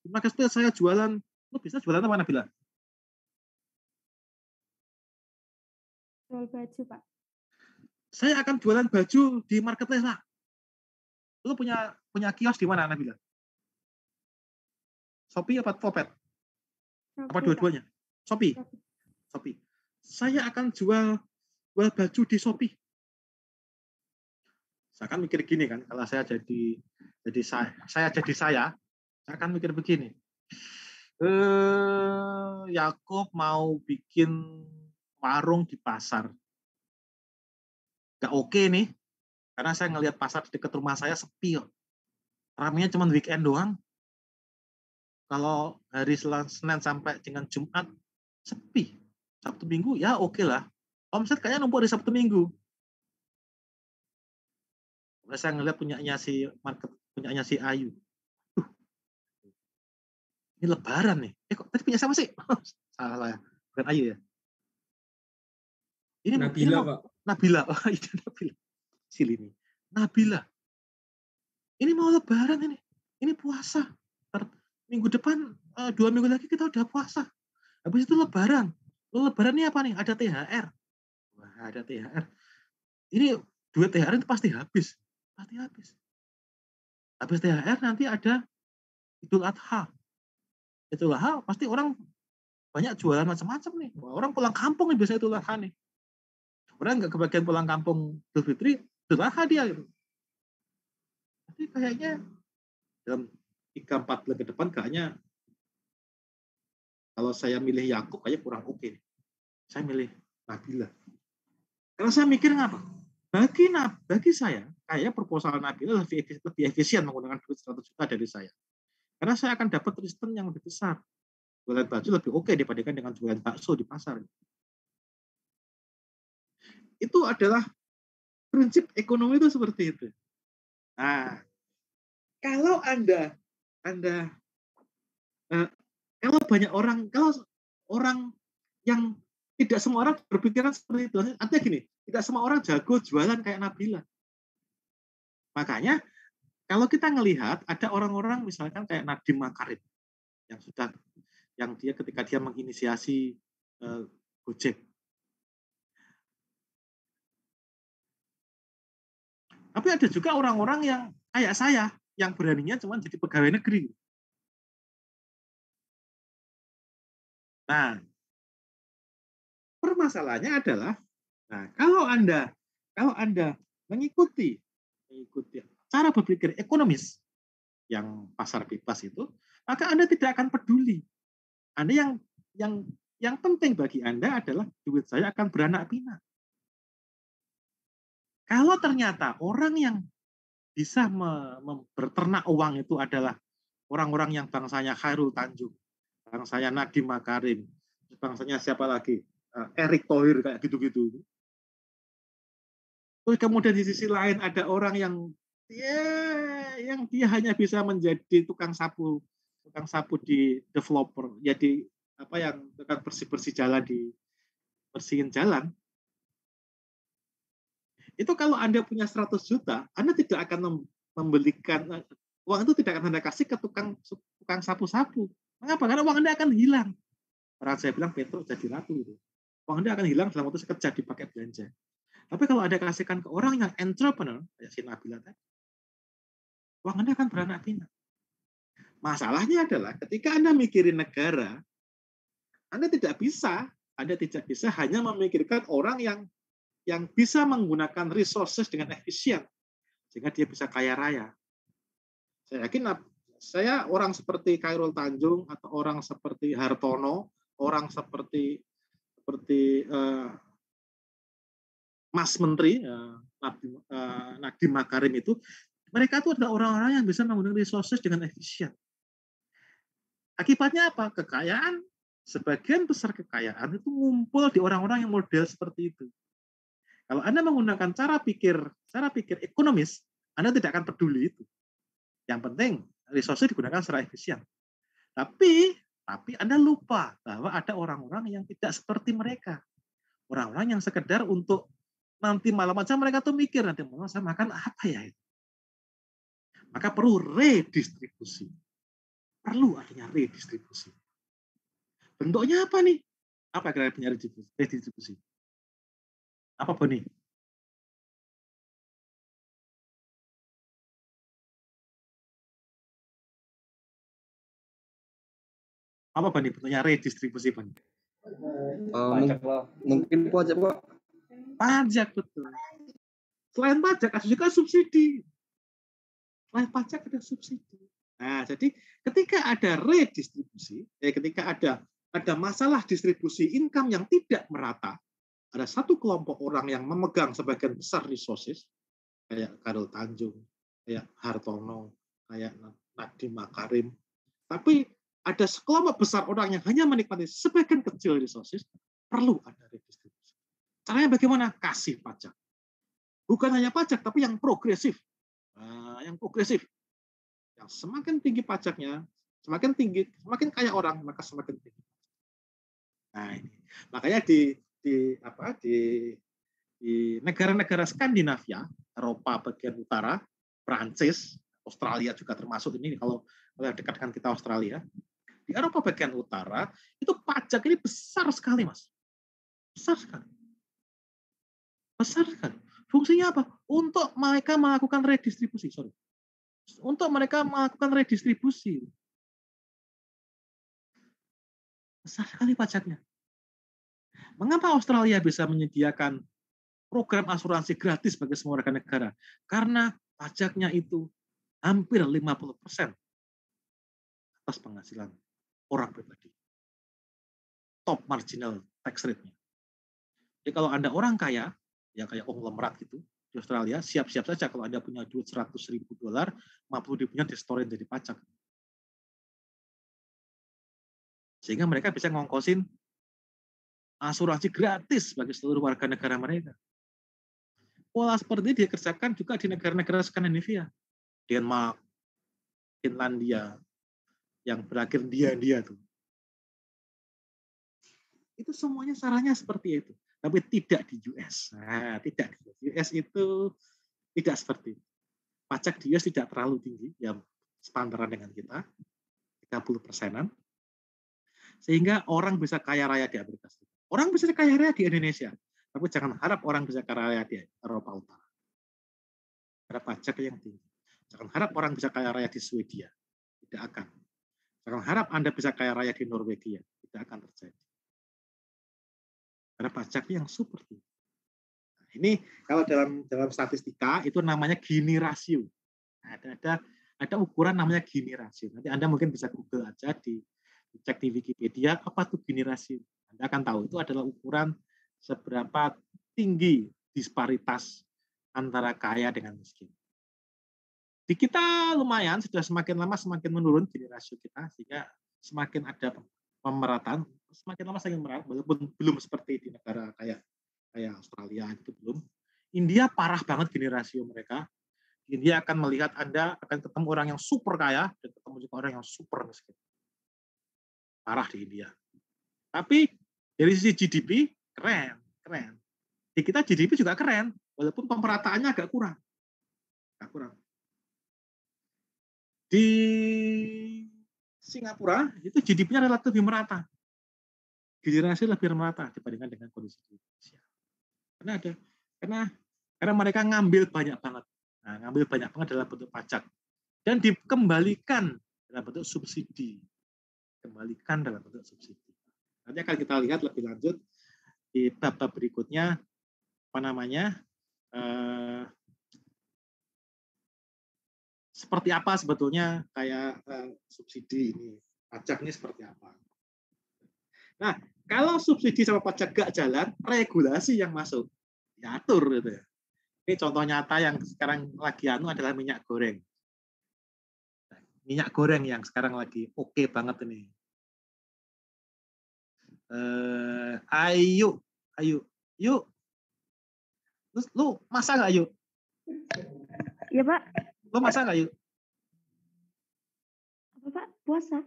Marketplace saya jualan. Lu bisa jualan apa, Nabila? Jual baju, Pak. Saya akan jualan baju di marketplace, Pak. Lu punya kios di mana, Nabila? Shopee apa Topet? Apa dua-duanya? Shopee. Saya akan jual baju di Shopee. Saya akan mikir gini kan, kalau saya saya akan mikir begini. Yakub mau bikin warung di pasar. Gak oke nih, karena saya ngelihat pasar di dekat rumah saya sepi. Ramenya cuma weekend doang. Kalau hari Senin sampai dengan Jumat sepi. Sabtu Minggu ya oke lah. Omset kayaknya numpuk di Sabtu Minggu. Kemudian saya ngeliat punyanya si Ayu. Ini Lebaran nih. Kok tadi punya siapa sih? Salah ya. Bukan Ayu ya. Ini Nabila, Pak. Nabila. Oh, itu Nabila. Silini. Nabila. Ini mau Lebaran ini. Ini puasa. Minggu depan 2 minggu lagi kita udah puasa. Habis itu Lebaran. Lebaran ini apa nih? Ada THR. Wah, ada THR. Ini duit THR itu pasti habis. Habis THR nanti ada Idul Adha. Idul Adha pasti orang banyak jualan macam-macam nih. Wah, orang pulang kampung nih biasanya Idul Adha nih. Orang nggak kebagian pulang kampung Idul Fitri, Idul Adha dia gitu. Jadi kayaknya dalam 3-4 bulan ke depan kayaknya kalau saya milih Yakub kayaknya kurang oke nih. Saya milih Nabila. Karena saya mikir apa? Bagi saya, kayak proposal Nabila lebih efisien menggunakan duit 100 juta dari saya. Karena saya akan dapat return yang lebih besar. Jualan baju lebih oke dibandingkan dengan jualan bakso di pasar. Itu adalah prinsip ekonomi itu seperti itu. Nah, kalau kalau banyak orang, kalau orang yang tidak semua orang berpikiran seperti itu. Artinya gini, tidak semua orang jago jualan kayak Nabila. Makanya kalau kita ngelihat ada orang-orang misalkan kayak Nadiem Makarim yang dia ketika dia menginisiasi Gojek. Tapi ada juga orang-orang yang kayak saya yang beraninya cuma jadi pegawai negeri. Nah, permasalahannya adalah, kalau Anda mengikuti cara berpikir ekonomis yang pasar bebas itu, maka Anda tidak akan peduli. Anda yang penting bagi Anda adalah duit saya akan beranak pinak. Kalau ternyata orang yang bisa berternak uang itu adalah orang-orang yang bangsanya Khairul Tanjung, bangsanya Nadiem Makarim, bangsanya siapa lagi? Erick Thohir kayak gitu-gitu. Terus kemudian di sisi lain ada orang yang dia hanya bisa menjadi tukang sapu tukang sapu di developer, jadi apa yang tukang bersih-bersih jalan di bersihin jalan, itu kalau Anda punya 100 juta, Anda tidak akan membelikan uang itu tidak akan Anda kasih ke tukang sapu-sapu. Mengapa? Karena uang Anda akan hilang. Orang saya bilang Petro jadi ratu itu. Uang Anda akan hilang dalam waktu sekejap dipakai belanja. Tapi kalau Anda kasihkan ke orang yang entrepreneur, kayak si Nabila tadi, uang Anda akan beranak pinak. Masalahnya adalah ketika Anda mikirin negara, Anda tidak bisa hanya memikirkan orang yang bisa menggunakan resources dengan efisien sehingga dia bisa kaya raya. Saya yakin saya orang seperti Khairul Tanjung atau orang seperti Hartono, orang seperti Mas Menteri Nadiem Makarim itu, mereka itu adalah orang-orang yang bisa menggunakan resources dengan efisien. Akibatnya apa? Kekayaan, sebagian besar kekayaan itu ngumpul di orang-orang yang model seperti itu. Kalau Anda menggunakan cara pikir ekonomis, Anda tidak akan peduli itu. Yang penting resources digunakan secara efisien. Tapi Anda lupa bahwa ada orang-orang yang tidak seperti mereka. Orang-orang yang sekedar untuk nanti malam aja mereka tuh mikir, nanti malam saya makan apa ya itu. Maka perlu redistribusi. Perlu adanya redistribusi. Bentuknya apa nih? Apa kira-kira redistribusi? Apa Boni? Apa Boni bentuknya redistribusi Boni? Mungkin pajak Pak. Pajak betul. Selain pajak ada juga subsidi. Selain pajak ada subsidi. Nah, jadi ketika ada redistribusi, ketika ada masalah distribusi income yang tidak merata, ada satu kelompok orang yang memegang sebagian besar resources, kayak Khairul Tanjung, kayak Hartono, kayak Nadiem Makarim, tapi ada sekelompok besar orang yang hanya menikmati sebagian kecil resources, perlu ada redistribusi. Caranya bagaimana? Kasih pajak. Bukan hanya pajak, tapi yang progresif. Yang progresif. Yang semakin tinggi pajaknya, semakin kaya orang, maka semakin tinggi. Nah, ini. Makanya di negara-negara Skandinavia, Eropa bagian utara, Prancis, Australia juga termasuk ini kalau dekat dengan kita Australia. Di Eropa bagian utara itu pajak ini besar sekali, Mas. Besar sekali. Besar sekali. Fungsinya apa? Untuk mereka melakukan redistribusi. Besar sekali pajaknya. Mengapa Australia bisa menyediakan program asuransi gratis bagi semua warga negara? Karena pajaknya itu hampir 50% atas penghasilan orang pribadi. Top marginal tax rate-nya. Jadi kalau Anda orang kaya, yang kayak konglomerat gitu, di Australia, siap-siap saja kalau Anda punya duit $100,000, 50.000-nya distorin dari pajak. Sehingga mereka bisa ngongkosin asuransi gratis bagi seluruh warga negara mereka. Pola seperti ini dikerjakan juga di negara-negara Skandinavia. Denmark, Finlandia, yang berakhir dia tuh. Itu semuanya caranya seperti itu. Tapi tidak di US. Nah, tidak di US itu tidak seperti itu. Pajak di US tidak terlalu tinggi, ya sepantaran dengan kita, 30%-an. Sehingga orang bisa kaya raya di Amerika Serikat. Orang bisa kaya raya di Indonesia. Tapi jangan harap orang bisa kaya raya di Eropa Utara. Karena pajak yang tinggi. Jangan harap orang bisa kaya raya di Swedia. Tidak akan. Jangan harap Anda bisa kaya raya di Norwegia. Tidak akan terjadi. Karena pajak yang super tinggi. Nah, ini kalau dalam statistika itu namanya Gini rasio. Ada ukuran namanya Gini rasio. Nanti Anda mungkin bisa Google aja cek di Wikipedia apa tuh Gini rasio. Anda akan tahu itu adalah ukuran seberapa tinggi disparitas antara kaya dengan miskin. Di kita lumayan sudah semakin lama semakin menurun Gini rasio kita, sehingga semakin ada pemerataan, semakin lama semakin merata, walaupun belum seperti di negara kayak Australia itu belum. India parah banget Gini rasio mereka. India akan melihat Anda akan ketemu orang yang super kaya dan ketemu juga orang yang super miskin. Parah di India. Tapi dari sisi GDP keren. Di kita GDP juga keren, walaupun pemerataannya agak kurang. Di Singapura itu GDP-nya relatif lebih merata. Generasi lebih merata dibandingkan dengan kondisi di Indonesia. Karena mereka ngambil banyak banget. Nah, ngambil banyak banget dalam bentuk pajak dan dikembalikan dalam bentuk subsidi. Nanti akan kita lihat lebih lanjut di bab-bab berikutnya seperti apa sebetulnya kayak subsidi ini, pajak ini seperti apa. Nah, kalau subsidi sama pajak gak jalan, regulasi yang masuk diatur gitu ya. Ini contoh nyata yang sekarang lagi adalah minyak goreng. Minyak goreng yang sekarang lagi oke banget ini. Ayo. Yuk. Terus lu masak nggak yuk? Iya Pak. Lu masak nggak yuk? Apa Pak? Puasa?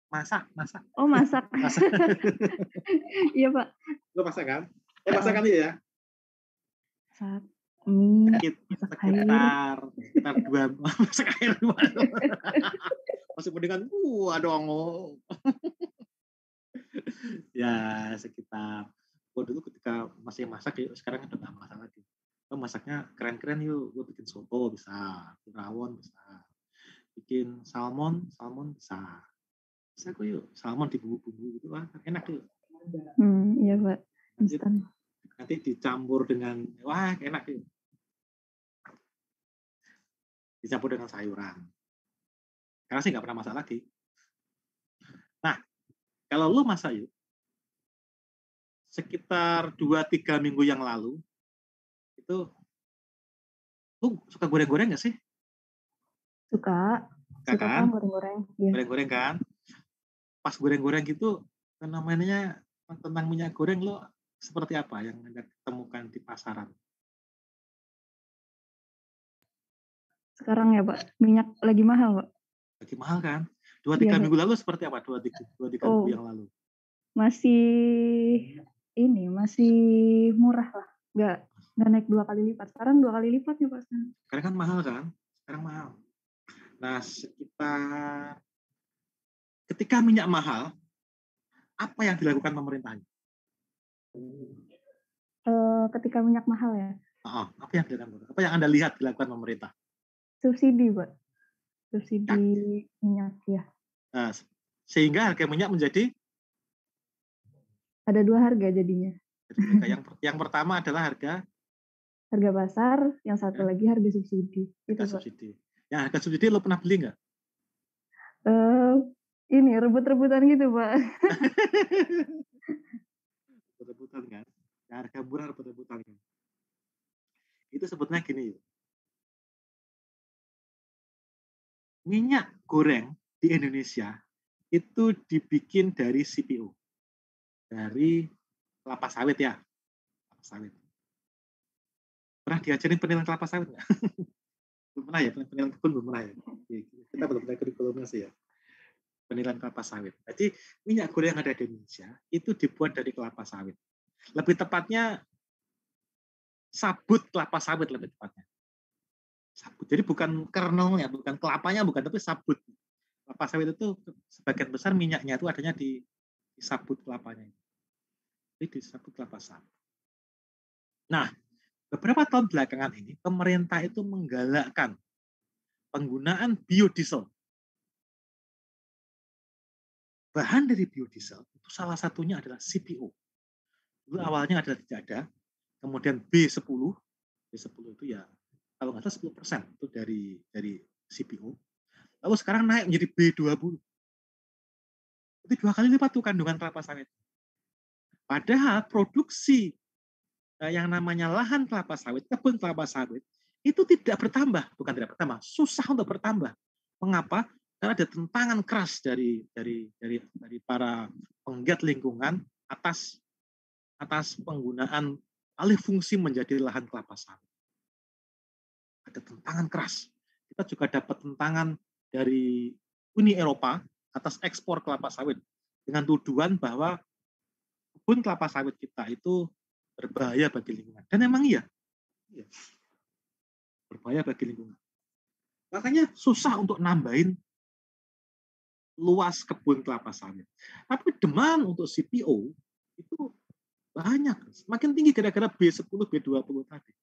Masak. Oh masak. Iya Pak. Lu masak kan? Masak kan ya? Masak mie, masak sekitar 2 masak air. Masih mendingan dong. Ya sekitar dulu ketika masih masak yuk, sekarang udah nggak masak lagi. Masaknya keren-keren yuk, gue bikin soto bisa, bikin rawon bisa, bikin salmon bisa kok yuk, salmon di bumbu-bumbu gitu lah, enak yuk. Iya Pak. Nanti dicampur dengan enak yuk. Dicampur dengan sayuran. Karena sih nggak pernah masak lagi. Nah, kalau lu masak yuk, sekitar 2-3 minggu yang lalu, itu lu suka goreng-goreng nggak sih? Suka kan goreng-goreng. Ya. Goreng-goreng kan? Pas goreng-goreng gitu, namanya tentang minyak goreng, lo seperti apa yang Anda temukan di pasaran? Sekarang ya Pak, minyak lagi mahal Pak. Lagi mahal kan? 2-3 minggu lalu seperti apa? 2-3 minggu yang lalu? Masih murah lah. Nggak naik 2 kali lipat. Sekarang 2 kali lipat ya Pak. Sekarang kan mahal kan? Sekarang mahal. Nah, ketika minyak mahal, apa yang dilakukan pemerintahnya? Ketika minyak mahal ya? Apa yang dilakukan? Apa yang Anda lihat dilakukan pemerintah? Subsidi, Pak. Subsidi minyak, ya. Nah, sehingga harga minyak menjadi? Ada 2 harga jadinya. Yang pertama adalah harga pasar, yang satu lagi harga subsidi. Subsidi. Yang harga subsidi lo pernah beli nggak? Ini rebut-rebutan gitu, Pak. Rebut-rebutan kan? Yang harga murah rebut-rebutan kan? Itu sebetulnya gini. Minyak goreng di Indonesia itu dibikin dari CPO. Dari kelapa sawit ya. Kelapa sawit. Pernah diajarin penilaian kelapa sawit nggak? Belum pernah ya? Penilaian kebun belum pernah ya? Kita belum pernah kurikulumnya sih ya. Penilaian kelapa sawit. Jadi minyak goreng yang ada di Indonesia itu dibuat dari kelapa sawit. Lebih tepatnya sabut kelapa sawit lebih tepatnya. Sabut. Jadi bukan kernelnya, bukan kelapanya, bukan, tapi sabut. Kelapa sawit itu sebagian besar minyaknya itu adanya di sabut kelapanya. Jadi di sabut kelapa sawit. Nah, beberapa tahun belakangan ini pemerintah itu menggalakkan penggunaan biodiesel. Bahan dari biodiesel itu salah satunya adalah CPO. Dulu awalnya adalah tidak ada, kemudian B10 itu ya kalau nggak salah 10% itu dari CPO. Lalu sekarang naik menjadi B20. Itu 2 kali lipat tuh kandungan kelapa sawit. Padahal produksi yang namanya lahan kelapa sawit, kebun kelapa sawit itu bukan tidak bertambah, susah untuk bertambah. Mengapa? Karena ada tentangan keras dari para penggiat lingkungan atas penggunaan alih fungsi menjadi lahan kelapa sawit. Ada tentangan keras. Kita juga dapat tentangan dari Uni Eropa atas ekspor kelapa sawit dengan tuduhan bahwa kebun kelapa sawit kita itu berbahaya bagi lingkungan. Dan emang iya. Berbahaya bagi lingkungan. Makanya susah untuk nambahin luas kebun kelapa sawit. Tapi demand untuk CPO itu banyak. Semakin tinggi gara-gara B10, B20 tadi.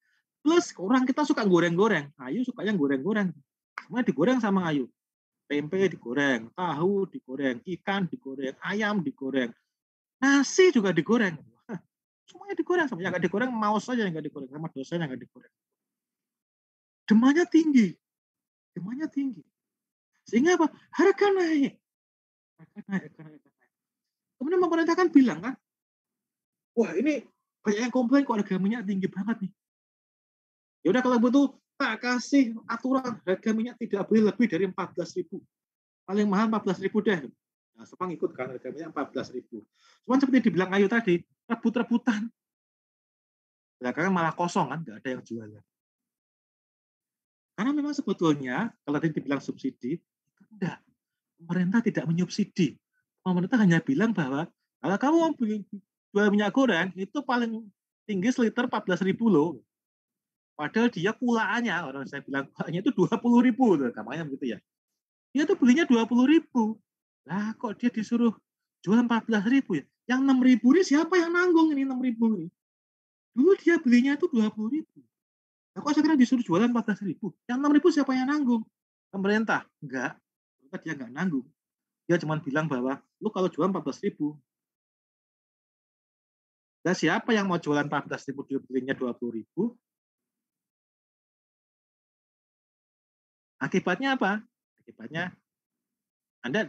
Plus orang kita suka goreng-goreng. Ayu sukanya goreng-goreng. Semuanya digoreng sama Ayu. Tempe digoreng, tahu digoreng, ikan digoreng, ayam digoreng. Nasi juga digoreng. Semuanya digoreng. Sama yang nggak digoreng, mau saja yang nggak digoreng. Sama dosen yang nggak digoreng. Demandnya tinggi. Demandnya tinggi. Sehingga apa? Harga naik. Harga naik. Kemudian pemerintah kan bilang kan, wah ini banyak yang komplain kok harga minyak tinggi banget nih. Ya udah kalau butuh tak kasih aturan harga minyak tidak boleh lebih dari 14.000. Paling mahal 14.000 deh. Nah, Sepang ikut kan harga minyak 14.000. Cuman seperti dibilang Ayu tadi, rebut-rebutan. Belakangan malah kosong kan, nggak ada yang jualan. Karena memang sebetulnya kalau tadi dibilang subsidi, enggak. Pemerintah tidak menyubsidi. Pemerintah hanya bilang bahwa kalau kamu mau jual minyak goreng itu paling tinggi seliter 14.000 loh. Padahal dia kulaannya, orang saya bilang kulaannya itu 20.000, gampangnya begitu ya. Dia tuh belinya 20.000. Lah kok dia disuruh jual 14.000 ya? Yang 6.000 ini siapa yang nanggung ini 6.000 ini? Dulu dia belinya itu 20.000. Nah, kok sekarang disuruh jualan 14.000? Yang 6.000 siapa yang nanggung? Pemerintah? Enggak. Dia enggak nanggung. Dia cuma bilang bahwa lu kalau jual 14.000. Nah, siapa yang mau jualan 14.000 dia belinya 20.000? Akibatnya apa? Akibatnya Anda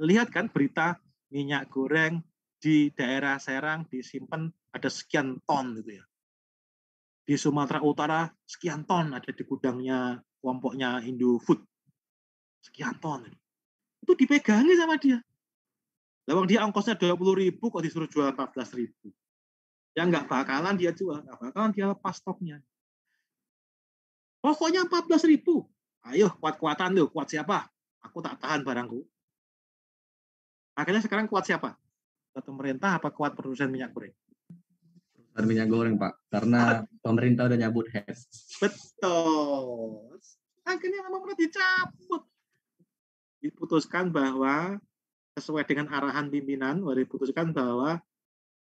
lihat kan berita minyak goreng di daerah Serang disimpan ada sekian ton gitu ya. Di Sumatera Utara sekian ton ada di gudangnya kelompoknya Indofood. Sekian ton. Itu dipegangi sama dia. Lawang dia ongkosnya 20.000 kok disuruh jual 14.000. Ya nggak bakalan dia jual, nggak bakalan dia lepas stoknya. Pokoknya 14.000. Ayo kuat-kuatan lu, kuat siapa? Aku tak tahan barangku. Akhirnya sekarang kuat siapa? Kuat pemerintah apa kuat produsen minyak goreng? Produsen minyak goreng, Pak. Karena pemerintah udah nyabut HES. Betul. Akhirnya memang dicabut. Diputuskan bahwa sesuai dengan arahan pimpinan, diputuskan bahwa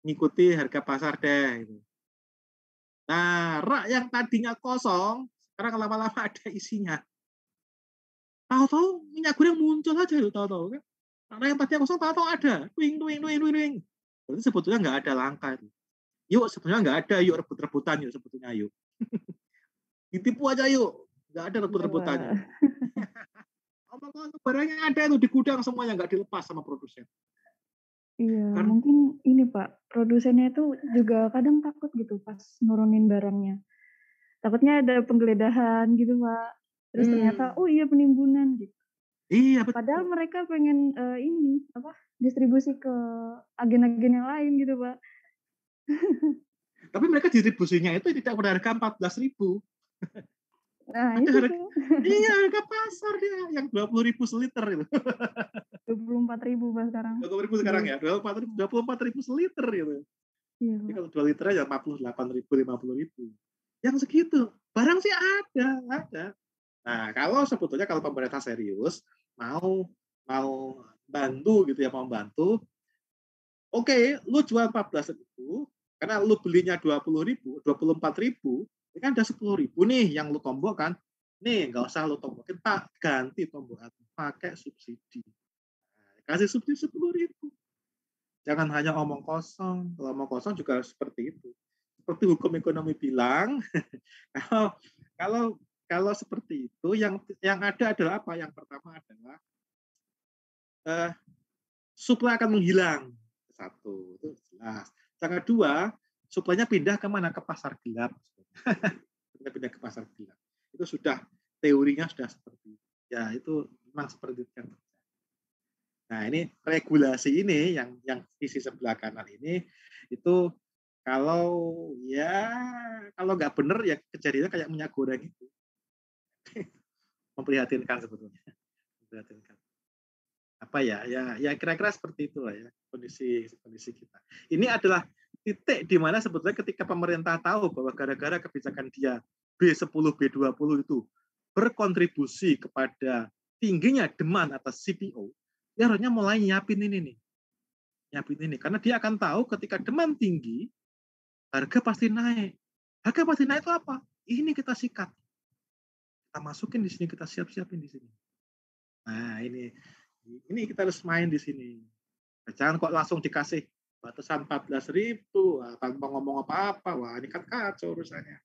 ngikuti harga pasar deh. Nah, rak yang tadinya kosong, sekarang lama-lama ada isinya. Tahu-tahu minyak goreng muncul aja, tahu-tahu kan? Rak yang tadinya kosong, tahu-tahu ada. Wing. Berarti sebetulnya nggak ada langka itu. Yuk, sebetulnya nggak ada, yuk rebut-rebutan yuk sebetulnya yuk. Ditipu aja yuk, nggak ada rebut-rebutannya. Barangnya ada itu di gudang semuanya nggak dilepas sama produsen. Iya, mungkin ini Pak, produsennya itu juga kadang takut gitu pas nurunin barangnya. Takutnya ada penggeledahan gitu Pak. Terus ternyata, oh iya penimbunan gitu. Iya, betul. Padahal mereka pengen distribusi ke agen-agen yang lain gitu Pak. Tapi mereka distribusinya itu tidak pada harga 14.000. Nah, itu iya, harga pasar dia yang 20.000 seliter itu. 24.000 Pak sekarang. 20.000 sekarang ya, 24.000 seliter gitu. Iya, Jadi kalau 2 liter aja 48.000, 50.000. Yang segitu, barang sih ada. Nah, sebetulnya kalau pemerintah serius mau bantu gitu ya, mau bantu. Oke, lu jual 14.000 karena lu belinya 20.000, 24.000, ini kan ada 10.000 nih yang lu tombok kan. Nih, nggak usah lu tombokin, Pak, ganti tombokan, pakai subsidi. Kasih subsidi 10.000. Jangan hanya omong kosong. Kalau omong kosong juga seperti itu. Seperti hukum ekonomi bilang, kalau seperti itu, yang ada adalah apa? Yang pertama adalah suplai akan menghilang. Satu, itu jelas. Yang kedua, suplainya pindah ke mana? Ke pasar gelap. Pindah ke pasar gelap. Itu sudah teorinya sudah seperti itu. Ya, itu memang seperti itu yang terjadi. Nah, ini regulasi ini yang sisi sebelah kanan ini itu Kalau nggak bener ya kejadiannya kayak minyak goreng itu. Memprihatinkan sebetulnya. Memprihatinkan. Apa ya kira-kira seperti itulah ya kondisi kita. Ini adalah titik di mana sebetulnya ketika pemerintah tahu bahwa gara-gara kebijakan dia B10, B20 itu berkontribusi kepada tingginya demand atas CPO, dia harusnya mulai nyiapin ini nih. Nyiapin ini karena dia akan tahu ketika demand tinggi, harga pasti naik. Harga pasti naik itu apa? Ini kita sikat. Kita masukin di sini, kita siap-siapin di sini. Nah, ini kita harus main di sini. Jangan kok langsung dikasih batasan 14.000 tanpa ngomong apa-apa. Wah, ini kan kacau urusannya.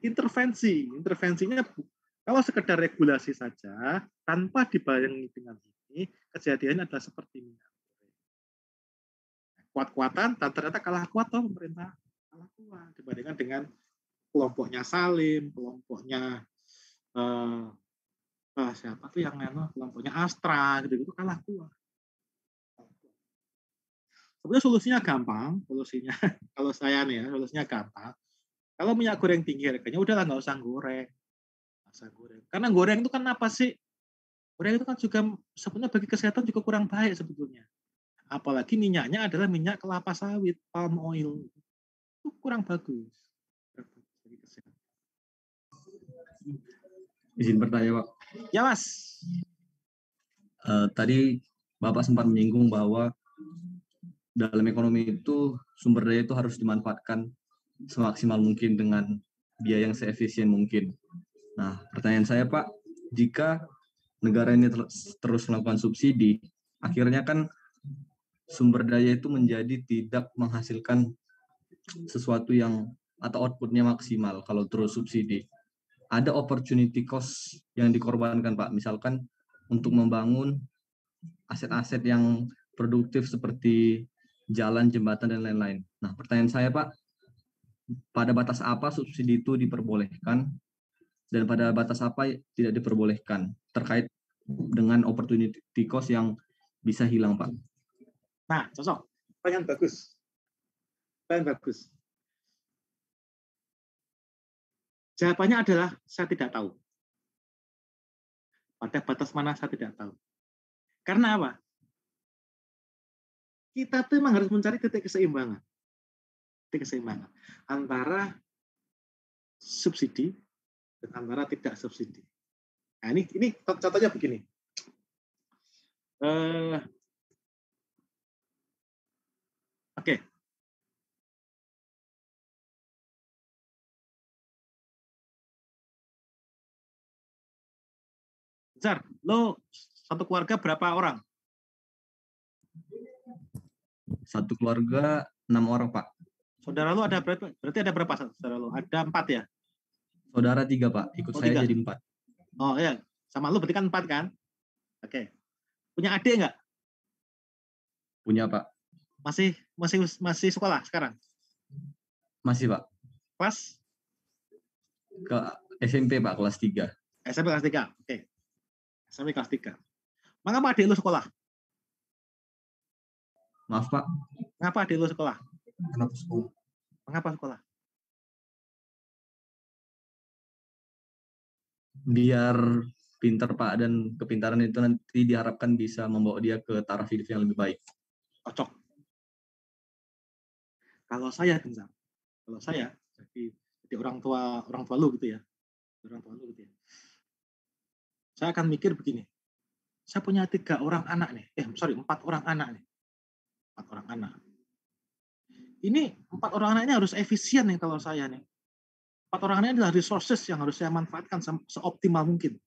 Intervensinya kalau sekedar regulasi saja tanpa dibarengi dengan ini, kejadiannya adalah seperti minyak goreng. Kuat-kuatan dan ternyata kalah kuat toh pemerintah. Kalah kuat dibandingkan dengan kelompoknya Salim, kelompoknya siapa tuh yang kelompoknya Astra gitu kalah kuat. Sebenarnya solusinya gampang, kalau saya nih ya, solusinya gampang. Kalau minyak goreng tinggi harganya udahlah nggak usah goreng. Karena goreng itu kan apa sih? Goreng itu kan juga sebenarnya bagi kesehatan juga kurang baik sebetulnya. Apalagi minyaknya adalah minyak kelapa sawit, palm oil. Itu kurang bagus bagi kesehatan. Izin bertanya, Pak. Ya, Mas. Tadi Bapak sempat menyinggung bahwa dalam ekonomi itu sumber daya itu harus dimanfaatkan semaksimal mungkin dengan biaya yang seefisien mungkin. Nah, pertanyaan saya, Pak, jika negara ini terus melakukan subsidi, akhirnya kan sumber daya itu menjadi tidak menghasilkan sesuatu yang atau outputnya maksimal kalau terus subsidi. Ada opportunity cost yang dikorbankan, Pak. Misalkan untuk membangun aset-aset yang produktif seperti jalan, jembatan, dan lain-lain. Nah, pertanyaan saya, Pak, pada batas apa subsidi itu diperbolehkan dan pada batas apa tidak diperbolehkan terkait dengan opportunity cost yang bisa hilang, Pak? Nah, cocok. Pertanyaan bagus. Jawabannya adalah saya tidak tahu. Pada batas mana saya tidak tahu. Karena apa? Kita tuh memang harus mencari titik keseimbangan antara subsidi dan antara tidak subsidi. Nah, ini contohnya begini. Oke. Zar, lo satu keluarga berapa orang? Satu keluarga 6 orang, Pak. Saudara lo ada berarti ada berapa saudara lo? Ada 4 ya? Saudara 3, Pak. Ikut saya 3. Jadi 4. Oh iya, sama lo berarti kan 4 kan? Oke. Punya adik nggak? Punya, Pak. Masih sekolah sekarang? Masih, Pak. Kelas? Ke SMP, Pak, kelas 3. SMP kelas 3. Oke. SMP kelas 3. Mengapa adik lo sekolah? Maaf, Pak. Mengapa adik lo sekolah? Mengapa sekolah? Biar pintar, Pak, dan kepintaran itu nanti diharapkan bisa membawa dia ke taraf hidup yang lebih baik. Cocok. Kalau saya jadi orang tua lu gitu ya. Saya akan mikir begini. Saya punya 4 orang anak nih. Ini 4 orang anak ini harus efisien nih kalau saya nih. 4 orang anak ini adalah resources yang harus saya manfaatkan seoptimal mungkin.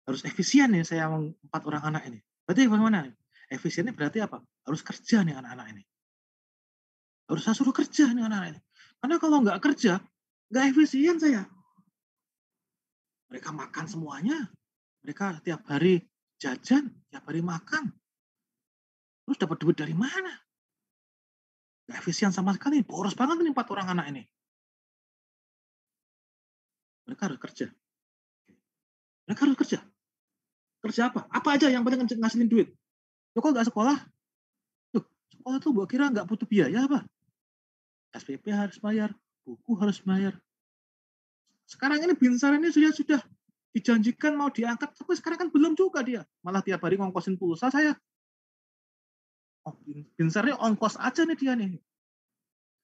Harus efisien nih saya 4 orang anak ini. Berarti bagaimana? Efisiennya berarti apa? Harus kerja nih anak-anak ini. Harus saya suruh kerja nih anak-anak ini. Karena kalau nggak kerja, nggak efisien saya. Mereka makan semuanya. Mereka tiap hari jajan, tiap hari makan. Terus dapat duit dari mana? Nggak efisien sama sekali. Boros banget nih 4 orang anak ini. Mereka harus kerja. Kerja apa? Apa aja yang penting ngasilin duit. Kok nggak sekolah? sekolah tuh mbok kira nggak butuh biaya apa? SPP harus bayar, buku harus bayar. Sekarang ini Binsar ini sudah dijanjikan mau diangkat, tapi sekarang kan belum juga dia. Malah tiap hari ngongkosin pulsa saya. Oh, Binsarnya ongkos aja nih dia nih.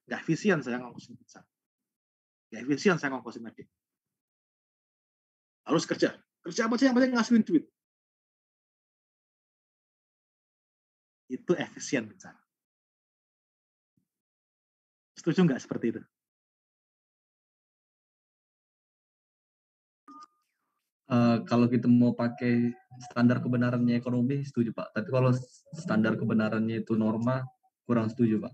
Nggak efisien saya ngongkosin Binsar. Nggak efisien saya ngongkosin adik. Harus kerja. Kerja apa sih yang penting ngasihin duit. Itu efisien Binsar. Setuju nggak seperti itu? Kalau kita mau pakai standar kebenarannya ekonomi, setuju Pak. Tapi kalau standar kebenarannya itu norma, kurang setuju Pak.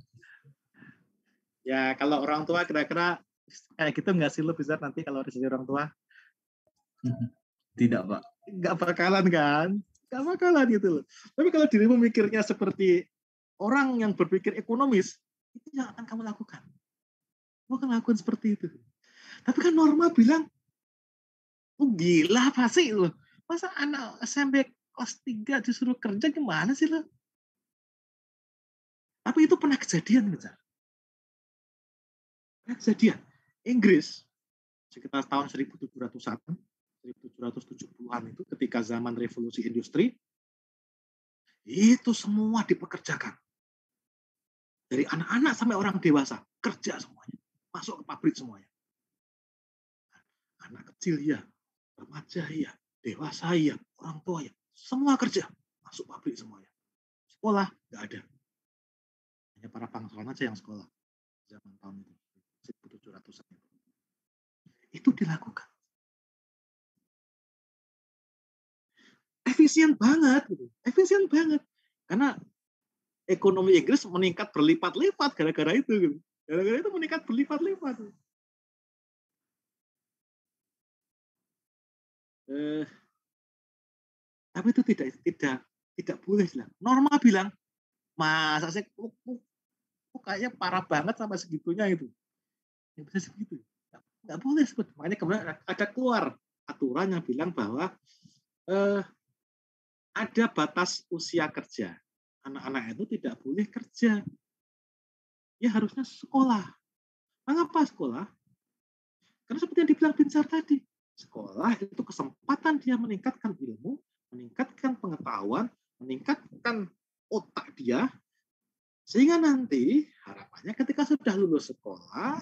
Ya kalau orang tua kira-kira kayak gitu nggak sih lo bisa nanti kalau dari orang tua? Tidak Pak. Nggak bakalan kan? Nggak bakalan gitu loh. Tapi kalau dirimu mikirnya seperti orang yang berpikir ekonomis, itu yang akan kamu lakukan. Kamu akan lakukan seperti itu. Tapi kan norma bilang, oh gila apa sih lo? Masa anak SMP kelas 3 disuruh kerja gimana sih lo? Tapi itu pernah kejadian misalnya. Pernah kejadian. Inggris sekitar tahun 1700-an, 1770-an itu ketika zaman revolusi industri, itu semua dipekerjakan. Dari anak-anak sampai orang dewasa, kerja semuanya. Masuk ke pabrik semuanya. Anak kecil ya, remaja ya, dewasa ya, orang tua ya, semua kerja. Masuk pabrik semuanya. Sekolah, nggak ada. Hanya para bangsawan aja yang sekolah. Zaman tahun itu, 1700-an itu. Itu dilakukan. Efisien banget. Gitu. Efisien banget. Karena ekonomi Inggris meningkat berlipat-lipat gara-gara itu. Gitu. Gara-gara itu meningkat berlipat-lipat. Tapi itu tidak boleh. Norma bilang, masa sih kayaknya parah banget sampai segitunya itu. Ya bisa segitu. Nggak boleh sebut. Makanya kemudian ada keluar aturan yang bilang bahwa ada batas usia kerja. Anak-anak itu tidak boleh kerja. Ya harusnya sekolah. Mengapa sekolah? Karena seperti yang dibilang Binsar tadi, sekolah itu kesempatan dia meningkatkan ilmu, meningkatkan pengetahuan, meningkatkan otak dia, sehingga nanti harapannya ketika sudah lulus sekolah,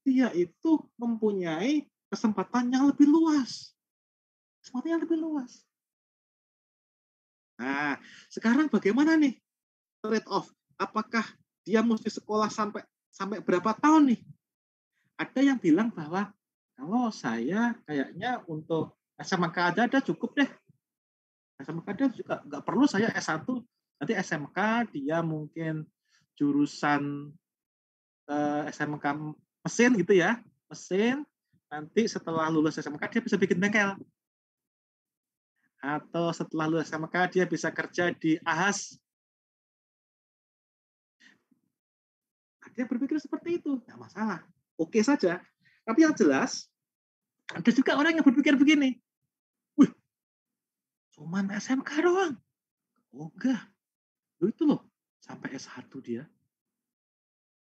dia itu mempunyai kesempatan yang lebih luas. Kesempatan yang lebih luas. Nah, sekarang bagaimana nih trade off? Apakah dia mesti sekolah sampai berapa tahun nih? Ada yang bilang bahwa kalau saya kayaknya untuk SMK aja ada cukup deh. SMK dia juga nggak perlu saya S1. Nanti SMK dia mungkin jurusan SMK mesin gitu ya. Mesin, nanti setelah lulus SMK dia bisa bikin bengkel. Atau setelah lulus SMK dia bisa kerja di AHAS. Dia berpikir seperti itu, nggak masalah. Oke saja. Tapi yang jelas, ada juga orang yang berpikir begini. Wih, cuman SMK doang. Oh enggak. Itu loh, sampai S1 dia.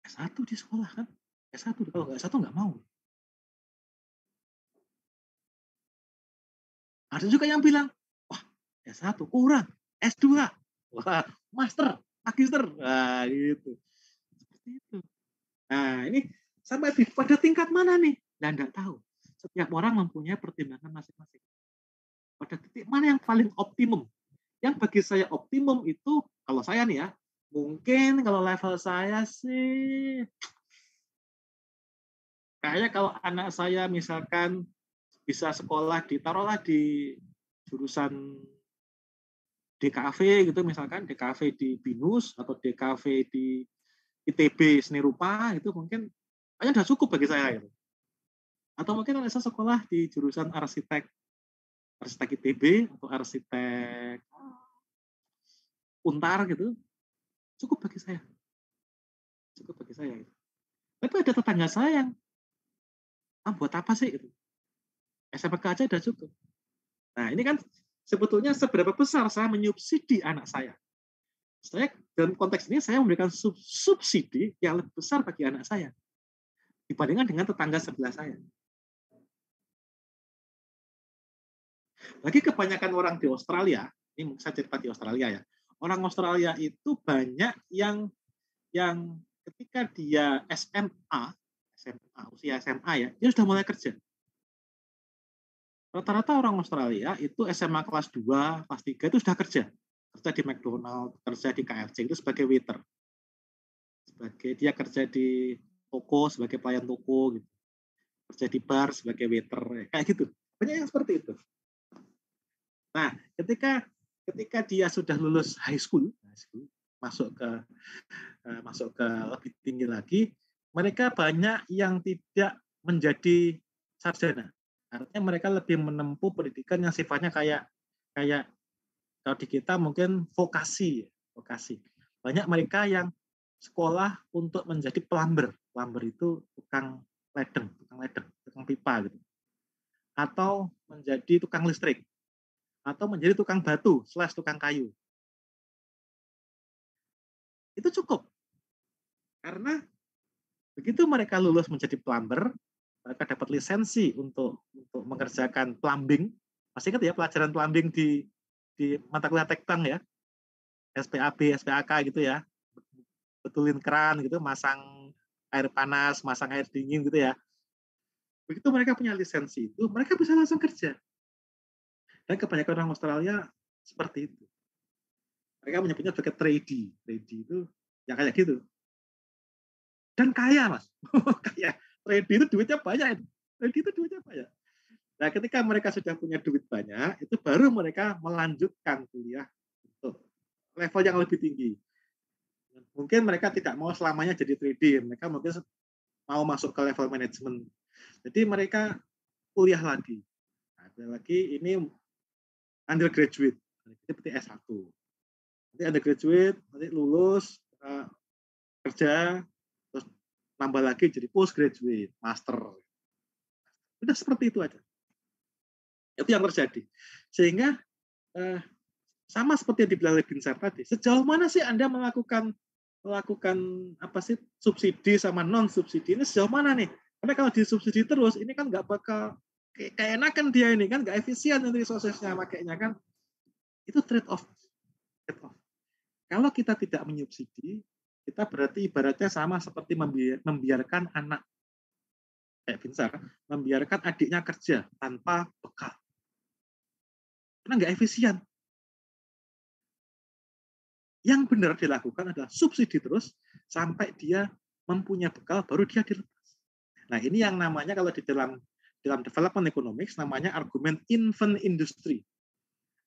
S1 di sekolah kan. S1, kalau nggak S1 nggak mau. Ada juga yang bilang, wah S1 kurang, S2, wah master, magister, nah gitu. Seperti itu. Nah ini sampai pada tingkat mana nih? Nah nggak tahu. Setiap orang mempunyai pertimbangan masing-masing. Pada titik mana yang paling optimum? Yang bagi saya optimum itu, kalau saya nih ya, mungkin kalau level saya sih, kayaknya kalau anak saya misalkan bisa sekolah taruhlah di jurusan DKV gitu misalkan, DKV di BINUS atau DKV di ITB Seni Rupa itu mungkin kayaknya sudah cukup bagi saya gitu. Atau mungkin saya sekolah di jurusan arsitek ITB atau arsitek Untar gitu, cukup bagi saya. Cukup bagi saya gitu. Tapi ada tetangga saya yang buat apa sih gitu. SMK aja udah cukup. Nah, ini kan sebetulnya seberapa besar saya menyubsidi anak saya. Saya dalam konteks ini saya memberikan subsidi yang lebih besar bagi anak saya dibandingkan dengan tetangga sebelah saya. Bagi kebanyakan orang di Australia, ini saya cerita di Australia ya. Orang Australia itu banyak yang ketika dia SMA, usia SMA ya, dia sudah mulai kerja. Rata-rata orang Australia itu SMA kelas 2, kelas 3 itu sudah kerja. Kerja di McDonald, kerja di KFC itu sebagai waiter. Dia kerja di toko sebagai pelayan toko gitu. Kerja di bar sebagai waiter kayak gitu. Banyak yang seperti itu. Nah, ketika dia sudah lulus high school masuk ke lebih tinggi lagi, mereka banyak yang tidak menjadi sarjana. Artinya mereka lebih menempuh pendidikan yang sifatnya kayak kalau di kita mungkin vokasi. Banyak mereka yang sekolah untuk menjadi plumber. Plumber itu tukang ledeng, tukang pipa gitu. Atau menjadi tukang listrik. Atau menjadi tukang batu, tukang kayu. Itu cukup. Karena begitu mereka lulus menjadi plumber, mereka dapat lisensi untuk mengerjakan plumbing. Masih ingat ya pelajaran plumbing di mata kuliah Tektang ya, SPAB, SPAK gitu ya, betulin keran gitu, masang air panas, masang air dingin gitu ya. Begitu mereka punya lisensi itu, mereka bisa langsung kerja. Dan kebanyakan orang Australia seperti itu. Mereka menyebutnya sebagai tradie. Tradie itu ya kayak gitu. Dan kaya, Mas. Kaya. Tradie itu duitnya banyak. Nah, ketika mereka sudah punya duit banyak, itu baru mereka melanjutkan kuliah untuk level yang lebih tinggi. Mungkin mereka tidak mau selamanya jadi tradie. Mereka mungkin mau masuk ke level manajemen. Jadi mereka kuliah lagi. Nah, ini undergraduate. Seperti S1. Nanti undergraduate, nanti lulus, kerja, terus nambah lagi jadi postgraduate, master. Udah seperti itu aja. Itu yang terjadi. Sehingga sama seperti yang dibilang oleh Binsar tadi, sejauh mana sih Anda melakukan apa sih subsidi sama non subsidi ini sejauh mana nih? Karena kalau disubsidi terus ini kan nggak bakal kayak enakan dia ini kan nggak efisien nanti sosesnya, makanya kan itu trade off. Kalau kita tidak menyubsidi, kita berarti ibaratnya sama seperti membiarkan anak kayak Binsar, membiarkan adiknya kerja tanpa bekal. Karena nggak efisien. Yang benar dilakukan adalah subsidi terus sampai dia mempunyai bekal, baru dia dilepas. Nah, ini yang namanya kalau di dalam development economics namanya argumen infant industry.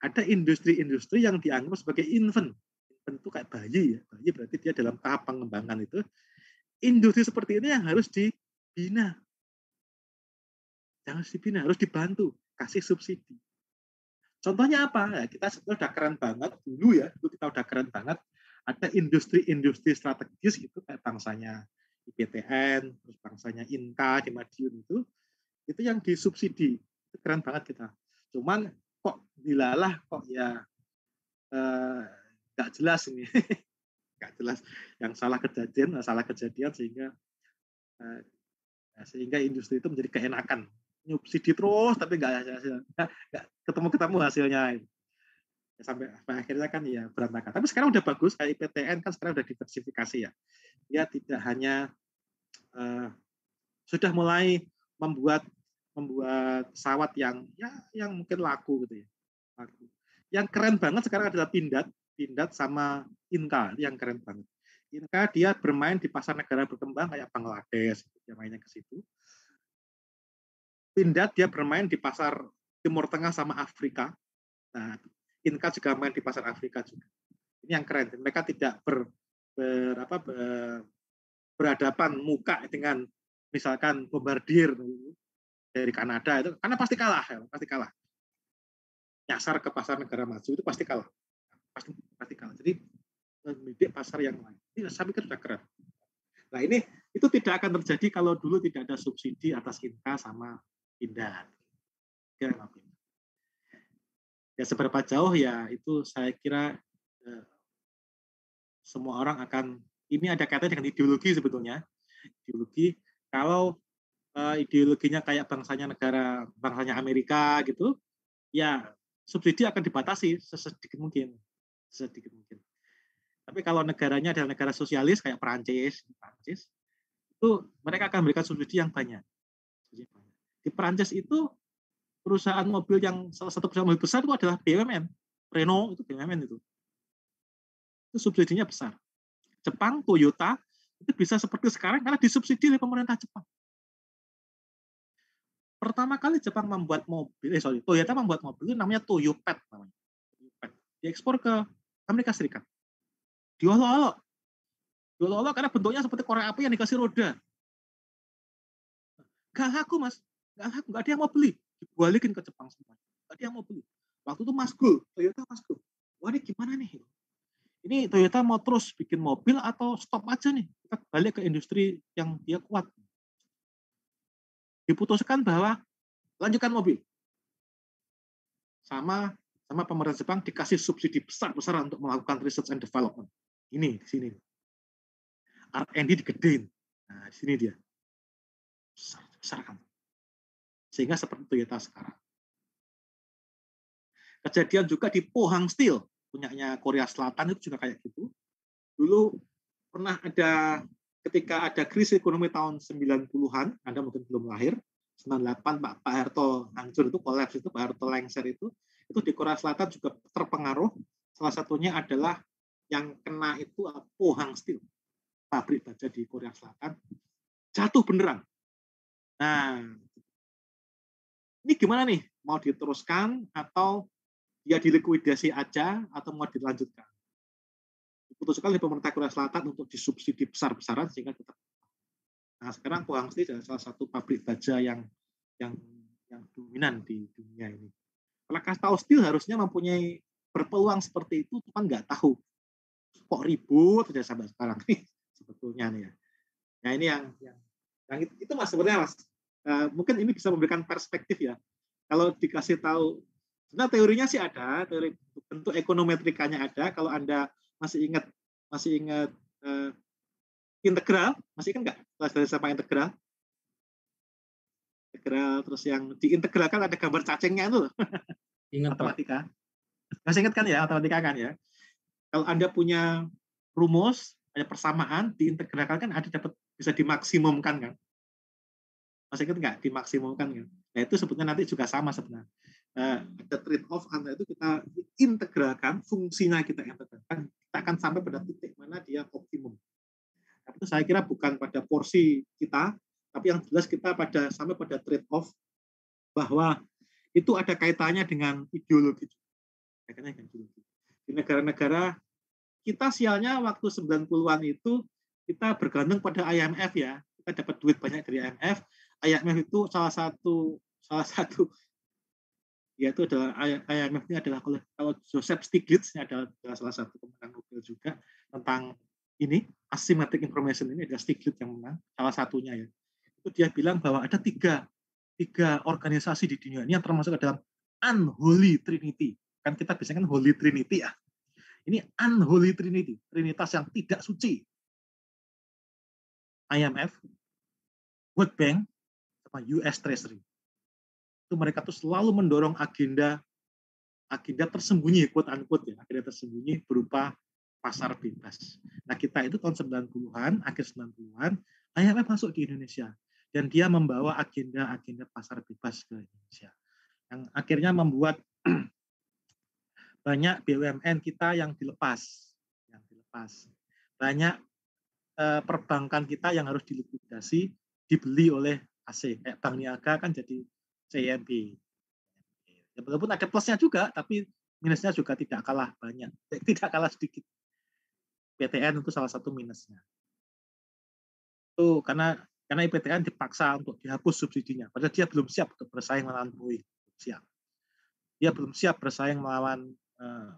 Ada industri-industri yang dianggap sebagai infant. Infant itu kayak bayi ya. Bayi berarti dia dalam tahap pengembangan itu. Industri seperti ini yang harus dibina. Harus dibantu, kasih subsidi. Contohnya apa? Ya, kita sudah keren banget dulu ya, itu kita udah keren banget. Ada industri-industri strategis gitu kayak bangsanya IPTN, terus bangsanya Inka di Madiun itu yang disubsidi. Itu keren banget kita. Cuman kok dilalah kok ya nggak jelas ini, nggak jelas yang salah kejadian sehingga industri itu menjadi keenakan. Nyubsidi terus tapi nggak ketemu hasilnya ya, sampai akhirnya kan ya berantakan. Tapi sekarang udah bagus kayak IPTN kan sekarang udah diversifikasi ya. Dia tidak hanya sudah mulai membuat pesawat yang mungkin laku gitu ya. Laku. Yang keren banget sekarang adalah Pindad sama Inka yang keren banget. Inka dia bermain di pasar negara berkembang kayak Bangladesh, dia mainnya ke situ. Pindad dia bermain di pasar Timur Tengah sama Afrika. Nah, Inka juga main di pasar Afrika juga. Ini yang keren. Mereka tidak berhadapan muka dengan misalkan Bombardier dari Kanada itu, karena pasti kalah. Nyasar ke pasar negara maju itu pasti kalah. Pasti kalah. Jadi membidik pasar yang lain. Ini saya pikir sudah keren. Nah itu tidak akan terjadi kalau dulu tidak ada subsidi atas Inka sama Pindad. Ya seberapa jauh ya itu saya kira semua orang akan, ini ada kaitannya dengan ideologi sebetulnya. Ideologi, kalau ideologinya kayak bangsanya Amerika gitu, ya subsidi akan dibatasi sesedikit mungkin. Tapi kalau negaranya adalah negara sosialis kayak Perancis, itu mereka akan memberikan subsidi yang banyak. Di Perancis itu perusahaan mobil yang salah satu perusahaan mobil besar itu adalah BUMN. Renault itu BUMN itu subsidinya besar. Jepang, Toyota itu bisa seperti sekarang karena disubsidi oleh pemerintah Jepang. Pertama kali Jepang membuat Toyota membuat mobil itu namanya Toyopet namanya. Diekspor ke Amerika Serikat. Diolok-olok karena bentuknya seperti korek api yang dikasih roda. Gak laku, Mas. Gak ada yang mau beli. Dibalikin ke Jepang semua. Gak ada yang mau beli. Waktu itu Toyota Masgul. Wah, ini gimana nih? Ini Toyota mau terus bikin mobil atau stop aja nih? Kita balik ke industri yang dia kuat. Diputuskan bahwa lanjutkan mobil. Sama pemerintah Jepang dikasih subsidi besar-besaran untuk melakukan research and development. Ini di sini. R&D digedein. Nah, di sini dia. Besar kan. Sehingga seperti Toyota sekarang. Kejadian juga di Pohang Steel, punyanya Korea Selatan itu juga kayak gitu. Dulu pernah ada, ketika ada krisis ekonomi tahun 90-an, Anda mungkin belum lahir, 98 Pak Harto hancur itu, kolaps itu, Pak Harto lengser itu di Korea Selatan juga terpengaruh. Salah satunya adalah yang kena itu Pohang Steel, pabrik baja di Korea Selatan, jatuh beneran. Nah, ini gimana nih? Mau diteruskan atau dia dilikuidasi aja atau mau dilanjutkan? Diputuskan oleh pemerintah Korea Selatan untuk disubsidi besar-besaran sehingga tetap. Nah, sekarang Pohang Steel adalah salah satu pabrik baja yang dominan di dunia ini. Krakatau Steel harusnya mempunyai berpeluang seperti itu, cuman nggak tahu. Kok ribut saja sampai sekarang nih sebetulnya nih ya. Nah, ini yang itu Mas sebenarnya Mas. Mungkin ini bisa memberikan perspektif ya. Kalau dikasih tahu, sebenarnya teorinya sih ada, teori bentuk ekonometrikanya ada. Kalau Anda masih ingat integral, masih ingat nggak kelas dari sama integral? Integral, terus yang diintegralkan ada gambar cacingnya itu. Ingat matematika. Masih ingat kan ya matematika kan ya? Kalau Anda punya rumus, ada persamaan, diintegralkan kan ada dapat bisa dimaksimumkan kan? Masih ingat nggak dimaksimumkan kan? Nah itu sebetulnya nanti juga sama sebenarnya. Ada trade off antara itu kita integralkan, fungsinya kita integralkan, kita akan sampai pada titik mana dia optimum. Tapi itu saya kira bukan pada porsi kita, tapi yang jelas kita sampai pada trade off bahwa itu ada kaitannya dengan ideologi. Di negara-negara kita sialnya waktu 90-an itu kita bergantung pada IMF ya. Kita dapat duit banyak dari IMF. IMF itu salah satu yaitu adalah IMF ini adalah kalau Joseph Stiglitz ini adalah salah satu pemenang Nobel juga tentang ini asymmetric information, ini adalah Stiglitz yang menang salah satunya ya. Itu dia bilang bahwa ada tiga organisasi di dunia ini yang termasuk dalam unholy trinity. Kan kita biasanya kan holy trinity ya. Ini unholy trinity, trinitas yang tidak suci. IMF, World Bank, sama US Treasury. Itu mereka tuh selalu mendorong agenda tersembunyi, quote unquote ya, agenda tersembunyi berupa pasar bebas. Nah, kita itu tahun 90-an, akhir 90-an, IMF masuk di Indonesia dan dia membawa agenda pasar bebas ke Indonesia. Yang akhirnya membuat banyak BUMN kita yang dilepas. Banyak perbankan kita yang harus dilikuidasi, dibeli oleh asing. Kayak Bank Niaga kan jadi CIMB. Ya, walaupun ada plusnya juga, tapi minusnya juga tidak kalah banyak, tidak kalah sedikit. IPTN itu salah satu minusnya. Itu karena IPTN dipaksa untuk dihapus subsidinya, padahal dia belum siap untuk bersaing melawan Boeing. Dia belum siap bersaing melawan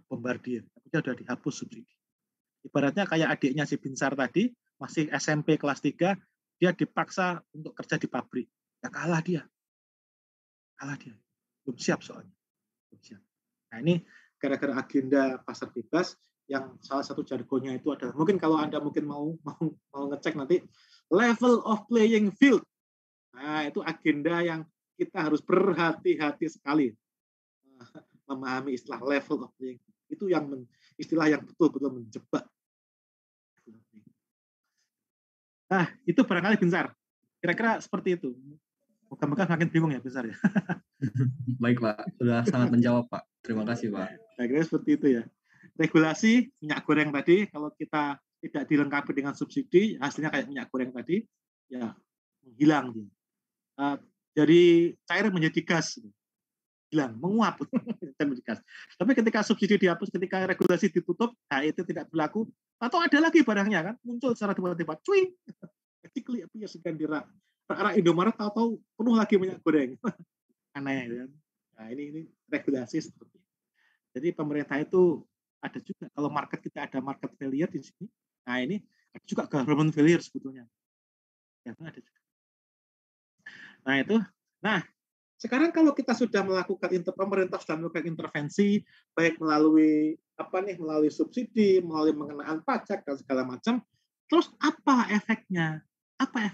Bombardier, tapi dia sudah dihapus subsidi. Ibaratnya kayak adiknya si Binsar tadi, masih SMP kelas 3, dia dipaksa untuk kerja di pabrik. Ya kalah dia. Belum siap soalnya. Belum siap. Nah ini gara-gara agenda pasar bebas, yang salah satu jargonnya itu adalah, mungkin kalau Anda mungkin mau ngecek nanti, level of playing field. Nah, itu agenda yang kita harus berhati-hati sekali memahami istilah level of playing field. Itu yang istilah yang betul-betul menjebak. Nah, itu barangkali Binsar. Kira-kira seperti itu. Moga-moga makin bingung ya Binsar ya. Baik Pak, sudah sangat menjawab Pak. Terima kasih Pak. Saya kira seperti itu ya. Regulasi minyak goreng tadi, kalau kita tidak dilengkapi dengan subsidi, hasilnya kayak minyak goreng tadi, ya hilang. Dari cair menjadi gas. Hilang, menguap. Gas. Tapi ketika subsidi dihapus, ketika regulasi ditutup, nah itu tidak berlaku. Atau ada lagi barangnya kan, muncul secara tiba-tiba. Cuing! Cikli, ya segan dirak. Arah Indomaret tahu-tahu penuh lagi minyak goreng. Aneh kan. Nah ini regulasi seperti itu. Jadi pemerintah itu ada juga, kalau market kita ada market failure di sini, nah ini ada juga government failure sebetulnya. Ya, ada juga. Nah itu, sekarang kalau kita sudah melakukan pemerintah sudah melakukan intervensi, baik melalui melalui subsidi, melalui pengenaan pajak dan segala macam, terus apa efeknya? Apa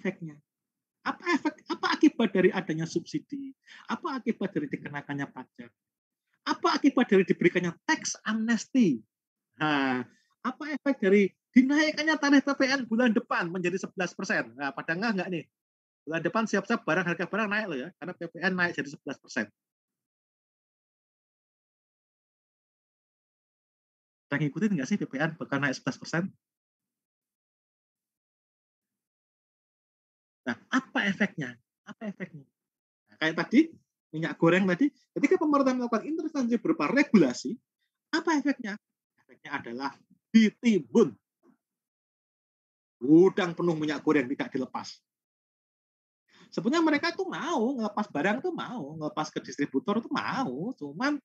akibat dari adanya subsidi? Apa akibat dari dikenakannya pajak? Apa akibat dari diberikannya tax amnesty? Nah, apa efek dari dinaikannya tarif PPN bulan depan menjadi 11%? Nah, pada enggak nih? Bulan depan siap-siap harga barang naik loh ya, karena PPN naik jadi 11%. Kita ngikutin nggak sih PPN bakal naik 11%? Nah, apa efeknya? Nah, kayak tadi, minyak goreng tadi, ketika pemerintah melakukan intervensi berupa regulasi, apa efeknya? Efeknya adalah ditimbun. Gudang penuh minyak goreng tidak dilepas. Sebenarnya mereka tuh mau ngelepas barang tuh mau, ngelepas ke distributor tuh mau, cuman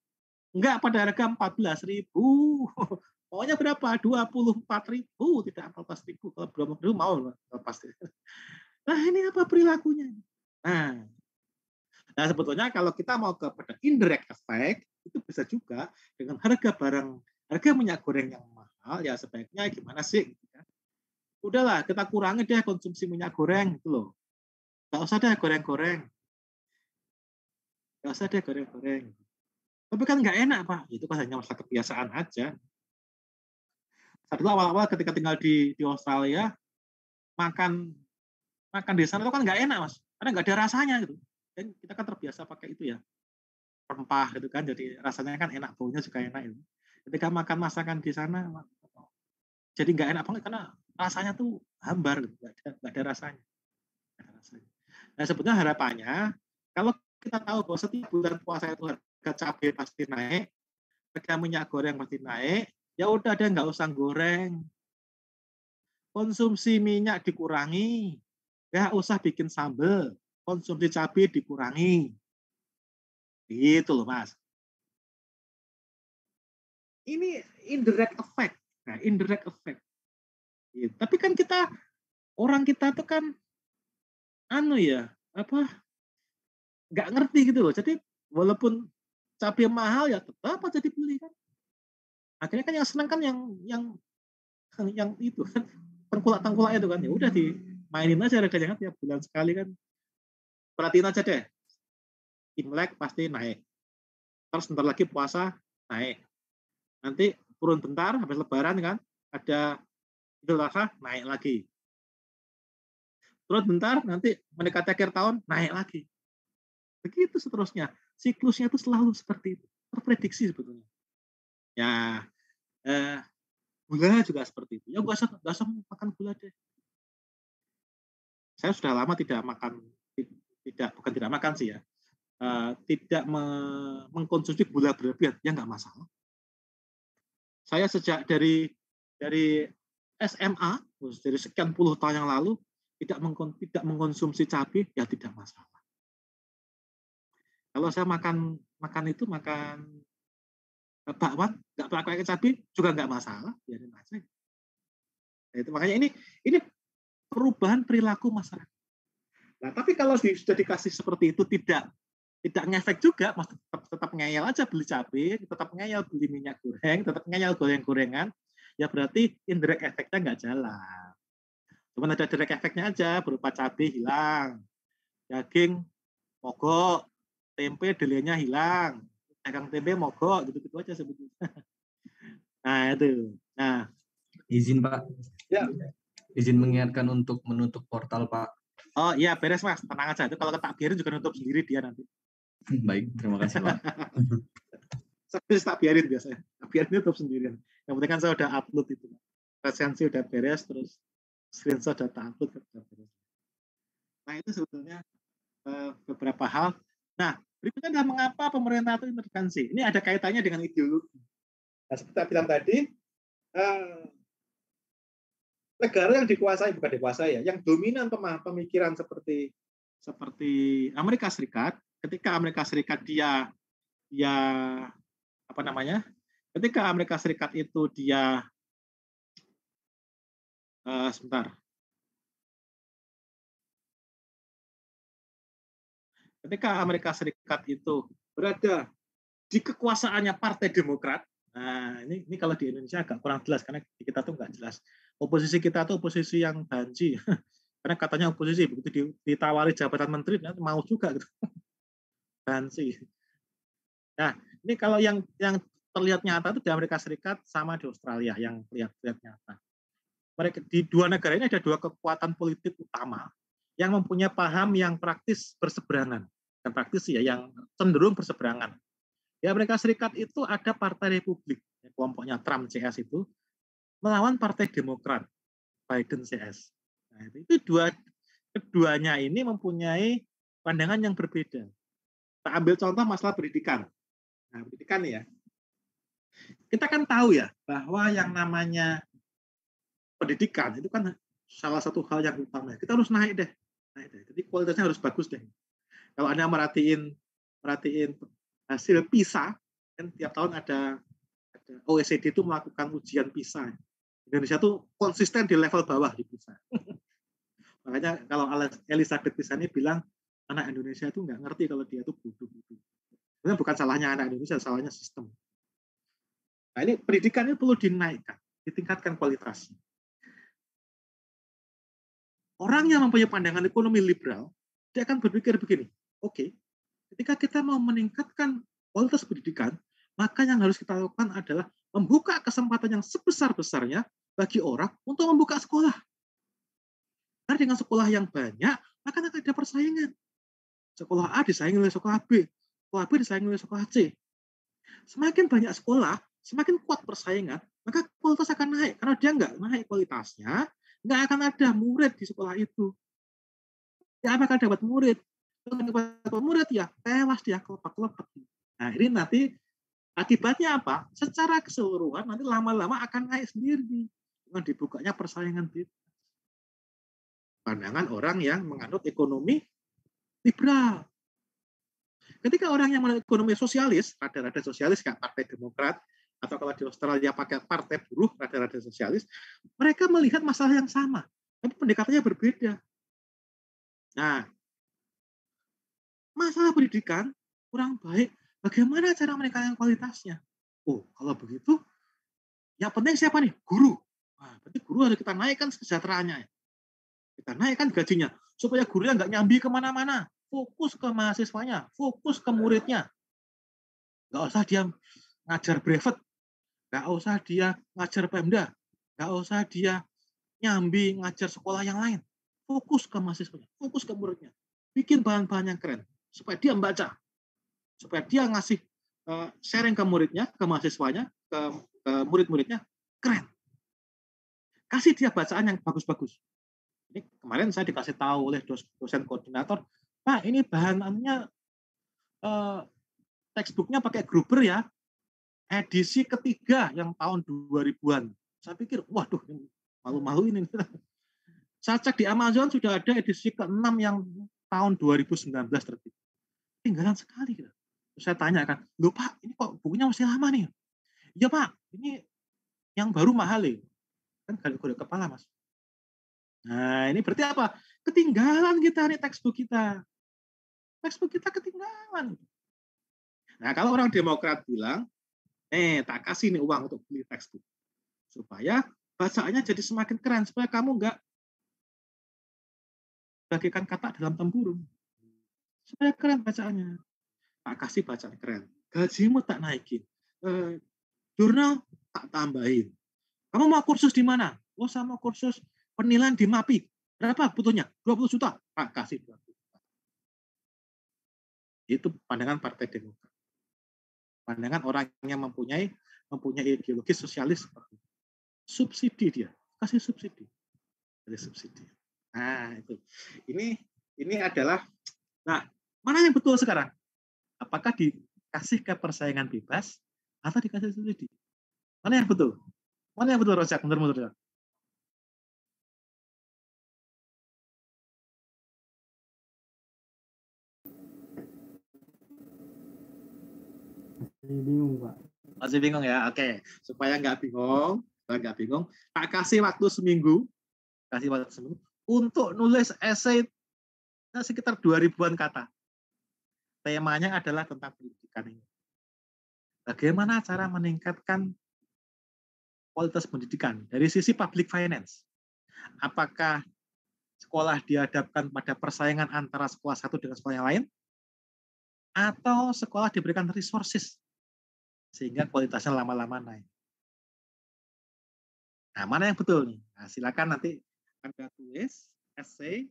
enggak pada harga 14.000. Maunya berapa? 24.000, tidak 14.000. Kalau 20.000 mau lepas. Nah, ini apa perilakunya? Nah, sebetulnya kalau kita mau kepada indirect effect, itu bisa juga dengan harga minyak goreng yang mahal, ya sebaiknya gimana sih? Udahlah, kita kurangi deh konsumsi minyak goreng, gitu loh. Nggak usah deh goreng-goreng. Tapi kan nggak enak, Pak. Itu kan hanya masalah kebiasaan aja. Saat dulu awal-awal ketika tinggal di Australia, makan di sana itu kan nggak enak, Mas. Karena nggak ada rasanya gitu. Dan kita kan terbiasa pakai itu ya, rempah gitu kan. Jadi rasanya kan enak, baunya juga enak. Gitu. Ketika makan masakan di sana, jadi nggak enak banget karena rasanya tuh hambar, gitu. Nggak ada rasanya. Nah, sebetulnya harapannya, kalau kita tahu bahwa setiap bulan puasa itu harga cabai pasti naik, harga minyak goreng pasti naik, ya udah deh nggak usah goreng. Konsumsi minyak dikurangi, nggak usah bikin sambal, konsumsi cabai dikurangi. Gitu loh, Mas. Ini indirect effect. Nah, indirect effect. Gitu. Tapi kan orang kita tuh kan nggak ngerti gitu loh. Jadi walaupun cabai mahal ya tetap aja dibeli kan. Akhirnya kan yang senang kan yang itu kan tengkulak itu kan, ya udah dimainin aja harganya kan tiap bulan sekali kan. Perhatiin aja deh. Imlek pasti naik. Terus sebentar lagi puasa naik. Nanti turun bentar habis lebaran kan ada Idul Adha naik lagi. Turun bentar nanti mendekati akhir tahun naik lagi. Begitu seterusnya. Siklusnya itu selalu seperti itu. Terprediksi sebetulnya. Ya, gula juga seperti itu. Ya nggak usah makan gula deh. Saya sudah lama tidak makan sih ya. Tidak mengkonsumsi gula berlebihan, ya nggak masalah. Saya sejak dari SMA, dari sekian puluh tahun yang lalu, tidak mengkonsumsi cabai, ya tidak masalah. Kalau saya makan bakwan, nggak pakai cabai, juga nggak masalah, biarin aja. Nah, itu makanya ini perubahan perilaku masyarakat. Nah, tapi kalau sudah dikasih seperti itu tidak ngefek juga, tetap ngeyel aja beli cabai, tetap ngeyel beli minyak goreng, tetap ngeyel goreng-gorengan. ya berarti indirect efeknya nggak jalan. Cuma ada direct efeknya aja, berupa cabai hilang, daging mogok, tempe delenya hilang, dagang tempe mogok, gitu-gitu aja sebetulnya. Nah itu. Nah, Izin Pak, ya. izin mengingatkan untuk menutup portal Pak. Oh iya beres Mas, tenang aja. Itu kalau tak biarin juga nutup sendiri dia nanti. Baik, terima kasih Pak. Saya tak biarin biasanya. Tak biarin nutup sendirian. Yang penting kan saya udah upload itu. Resensi udah beres, terus screenshot udah tak upload. Udah beres. Nah itu sebetulnya beberapa hal. Nah berikutnya adalah mengapa pemerintah itu intervensi. Ini ada kaitannya dengan ideologi. Nah seperti saya bilang tadi, negara yang dikuasai, bukan dikuasai ya, yang dominan pemikiran seperti Amerika Serikat. Ketika Amerika Serikat dia apa namanya? Ketika Amerika Serikat itu dia sebentar. Ketika Amerika Serikat itu berada di kekuasaannya Partai Demokrat, nah ini kalau di Indonesia agak kurang jelas karena kita tuh nggak jelas. Oposisi kita tuh oposisi yang banci, karena katanya oposisi begitu ditawari jabatan menteri mau juga gitu, banci. Nah ini kalau yang terlihat nyata itu di Amerika Serikat sama di Australia yang terlihat nyata. Mereka di dua negara ini ada dua kekuatan politik utama yang mempunyai paham yang praktis berseberangan. Dan praktis ya, yang cenderung berseberangan. Di Amerika Serikat itu ada Partai Republik, kelompoknya Trump CS itu, melawan Partai Demokrat, Biden CS. Nah, itu keduanya ini mempunyai pandangan yang berbeda. Kita ambil contoh masalah pendidikan. Nah, pendidikan ya. Kita kan tahu ya, bahwa yang namanya pendidikan itu kan salah satu hal yang utama. Kita harus naik deh. Jadi kualitasnya harus bagus deh. Kalau Anda merhatiin hasil PISA, kan tiap tahun ada OECD itu melakukan ujian PISA. Indonesia tuh konsisten di level bawah di PISA. Makanya kalau Elizabeth PISA ini bilang anak Indonesia itu nggak ngerti kalau dia itu bodoh. Sebenarnya bukan salahnya anak Indonesia, salahnya sistem. Nah ini pendidikan ini perlu dinaikkan, ditingkatkan kualitasnya. Orang yang mempunyai pandangan ekonomi liberal, dia akan berpikir begini, oke, ketika kita mau meningkatkan kualitas pendidikan, maka yang harus kita lakukan adalah membuka kesempatan yang sebesar-besarnya bagi orang untuk membuka sekolah. Karena dengan sekolah yang banyak, maka akan ada persaingan. Sekolah A disaingi oleh sekolah B, sekolah B disaingi oleh sekolah C. Semakin banyak sekolah, semakin kuat persaingan, maka kualitas akan naik. Karena dia nggak naik kualitasnya, nggak akan ada murid di sekolah itu. Dia akan dapat murid. Kalau dapat murid ya tewas dia kelopak-kelopak. Nah ini nanti akibatnya apa? Secara keseluruhan nanti lama-lama akan naik sendiri dengan dibukanya persaingan bebas. Pandangan orang yang menganut ekonomi liberal. Ketika orang yang menganut ekonomi sosialis, rada-rada sosialis kayak Partai Demokrat, atau kalau di Australia pakai Partai Buruh, rada-rada sosialis, mereka melihat masalah yang sama, tapi pendekatannya berbeda. Nah, masalah pendidikan kurang baik, bagaimana cara meningkatkan kualitasnya? Oh, kalau begitu, yang penting siapa nih? Guru. Nah, berarti guru harus kita naikkan kesejahteraannya. Kita naikkan gajinya, supaya gurunya nggak nyambi kemana-mana. Fokus ke mahasiswanya, fokus ke muridnya. Nggak usah dia ngajar brevet, nggak usah dia ngajar Pemda, nggak usah dia nyambi ngajar sekolah yang lain. Fokus ke mahasiswanya, fokus ke muridnya. Bikin bahan-bahan yang keren, supaya dia membaca. Supaya dia ngasih sharing ke muridnya, ke mahasiswanya, ke murid-muridnya, keren. Kasih dia bacaan yang bagus-bagus. Ini kemarin saya dikasih tahu oleh dosen koordinator, Pak, ini bahannya textbooknya pakai Gruber ya, edisi ketiga yang tahun 2000-an. Saya pikir, waduh, malu-malu ini. Saya cek di Amazon sudah ada edisi ke-6 yang tahun 2019 terbit. Tinggalan sekali. Terus saya tanyakan, loh Pak, ini kok bukunya masih lama nih? Iya Pak, ini yang baru mahal ya. Kan gede kepala Mas. Nah ini berarti apa? Ketinggalan kita nih textbook kita. Textbook kita ketinggalan. Nah kalau orang Demokrat bilang, tak kasih nih uang untuk beli textbook. supaya bacaannya jadi semakin keren, supaya kamu nggak bagikan kata dalam tempurung. Supaya keren bacaannya. Tak kasih bacaan keren. Gajimu tak naikin. Jurnal tak tambahin. Kamu mau kursus di mana? Oh, saya mau kursus penilaian di MAPI. Berapa butuhnya? 20 juta. Tak kasih 20 juta. Itu pandangan Partai Demokrat. Pandangan orang yang mempunyai ideologi sosialis seperti itu. Subsidi dia. Kasih subsidi. Dari subsidi. Nah, itu. Ini adalah, nah, mana yang betul sekarang? Apakah dikasih ke persaingan bebas atau dikasih subsidi? Mana yang betul? Mana yang betul, Rojak? Menurut Rojak? Masih bingung, Pak. Masih bingung ya? Oke. Supaya nggak bingung, tak kasih waktu seminggu, untuk nulis esai sekitar 2000-an kata. Temanya adalah tentang pendidikan ini. Bagaimana cara meningkatkan kualitas pendidikan dari sisi public finance? Apakah sekolah dihadapkan pada persaingan antara sekolah satu dengan sekolah yang lain? Atau sekolah diberikan resources sehingga kualitasnya lama-lama naik? Nah, mana yang betul nih? Nah, silakan nanti Anda tulis essay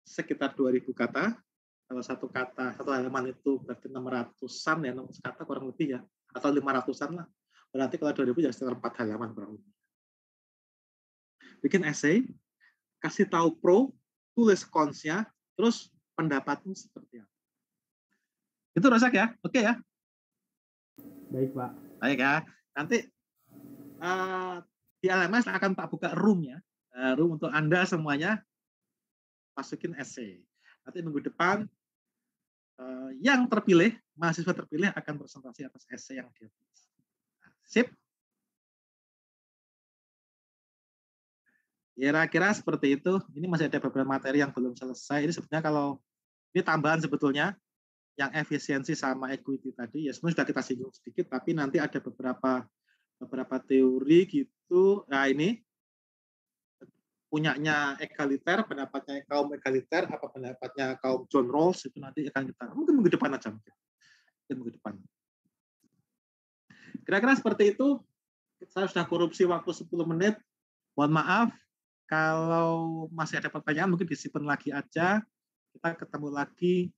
sekitar 2000 kata. Kalau satu halaman itu berarti 600-an ya, 600 kata kurang lebih ya, atau 500-an lah. Berarti kalau 2000 ya sekitar 4 halaman kurang lebih. Bikin essay, kasih tahu pro, tulis cons-nya, terus pendapatmu seperti apa. Itu Rosak ya? Oke ya? Baik, Pak. Baik ya. Nanti di LMS akan tak buka room-nya. Room untuk Anda semuanya masukin essay. Nanti minggu depan yang terpilih, mahasiswa terpilih akan presentasi atas essay yang dia tulis. Sip? Kira-kira seperti itu. Ini masih ada beberapa materi yang belum selesai. Ini sebenarnya kalau ini tambahan sebetulnya yang efisiensi sama equity tadi ya sebenarnya sudah kita singgung sedikit, tapi nanti ada beberapa teori gitu. Nah, ini punyanya egaliter, pendapatnya kaum egaliter, apa pendapatnya kaum John Rawls, itu nanti akan kita, mungkin minggu depan aja. Mungkin minggu depan. Kira-kira seperti itu. Saya sudah korupsi waktu 10 menit. Mohon maaf, kalau masih ada pertanyaan, mungkin disimpan lagi aja. Kita ketemu lagi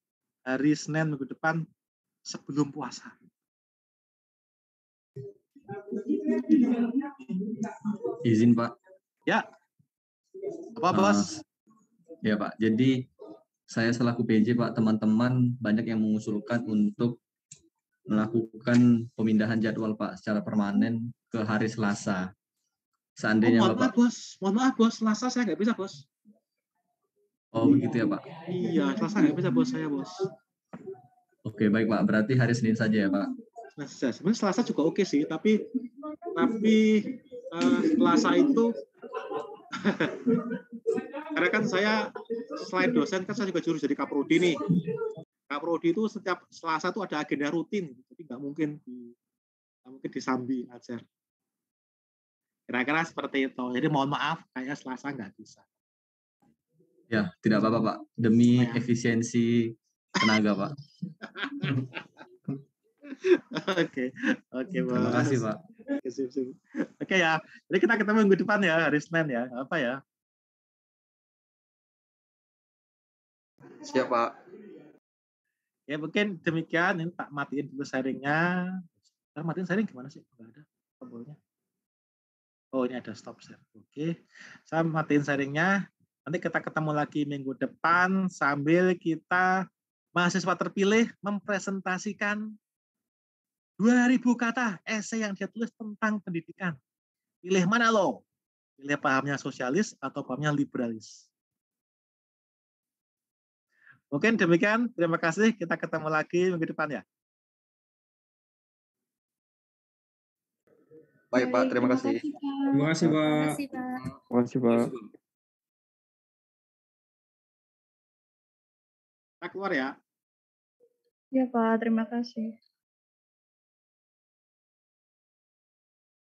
hari Senin minggu depan sebelum puasa. Izin, Pak. Ya. Apa, Bos? Ya, Pak. Jadi saya selaku PJ, Pak, teman-teman banyak yang mengusulkan untuk melakukan pemindahan jadwal, Pak, secara permanen ke hari Selasa. Seandainya mohon maaf, Bos. Selasa saya nggak bisa, Bos. Oh, begitu ya, Pak? Iya, Selasa nggak bisa, Bos. Saya, Bos. Oke, baik, Pak. Berarti hari Senin saja ya, Pak? Sebenarnya Selasa juga oke sih, tapi Selasa itu karena kan saya selain dosen kan saya juga jurus jadi Kaprodi nih. Kaprodi itu setiap Selasa tuh ada agenda rutin, jadi nggak mungkin disambi ngajar. Kira-kira seperti itu. Jadi mohon maaf, kayak Selasa nggak bisa. Ya, tidak apa-apa, Pak. Demi efisiensi tenaga, Pak. Oke, Bos. Terima kasih, Pak. Oke ya. Jadi kita ketemu minggu depan ya, hari Senin ya. Apa ya? Siap, Pak. Ya mungkin demikian. Ini tak matiin dulu sharingnya. Matiin sharing gimana sih? Nggak ada tombolnya. Oh, ini ada stop share. Oke. Saya matiin sharingnya. Nanti kita ketemu lagi minggu depan sambil kita mahasiswa terpilih mempresentasikan 2000 kata esai yang dia tulis tentang pendidikan. Pilih mana lo? Pilih pahamnya sosialis atau pahamnya liberalis? Mungkin demikian. Terima kasih. Kita ketemu lagi minggu depan ya. Baik, Pak. Terima kasih. Terima kasih, Pak. Terima kasih, Pak. Kita keluar ya. Ya Pak, terima kasih.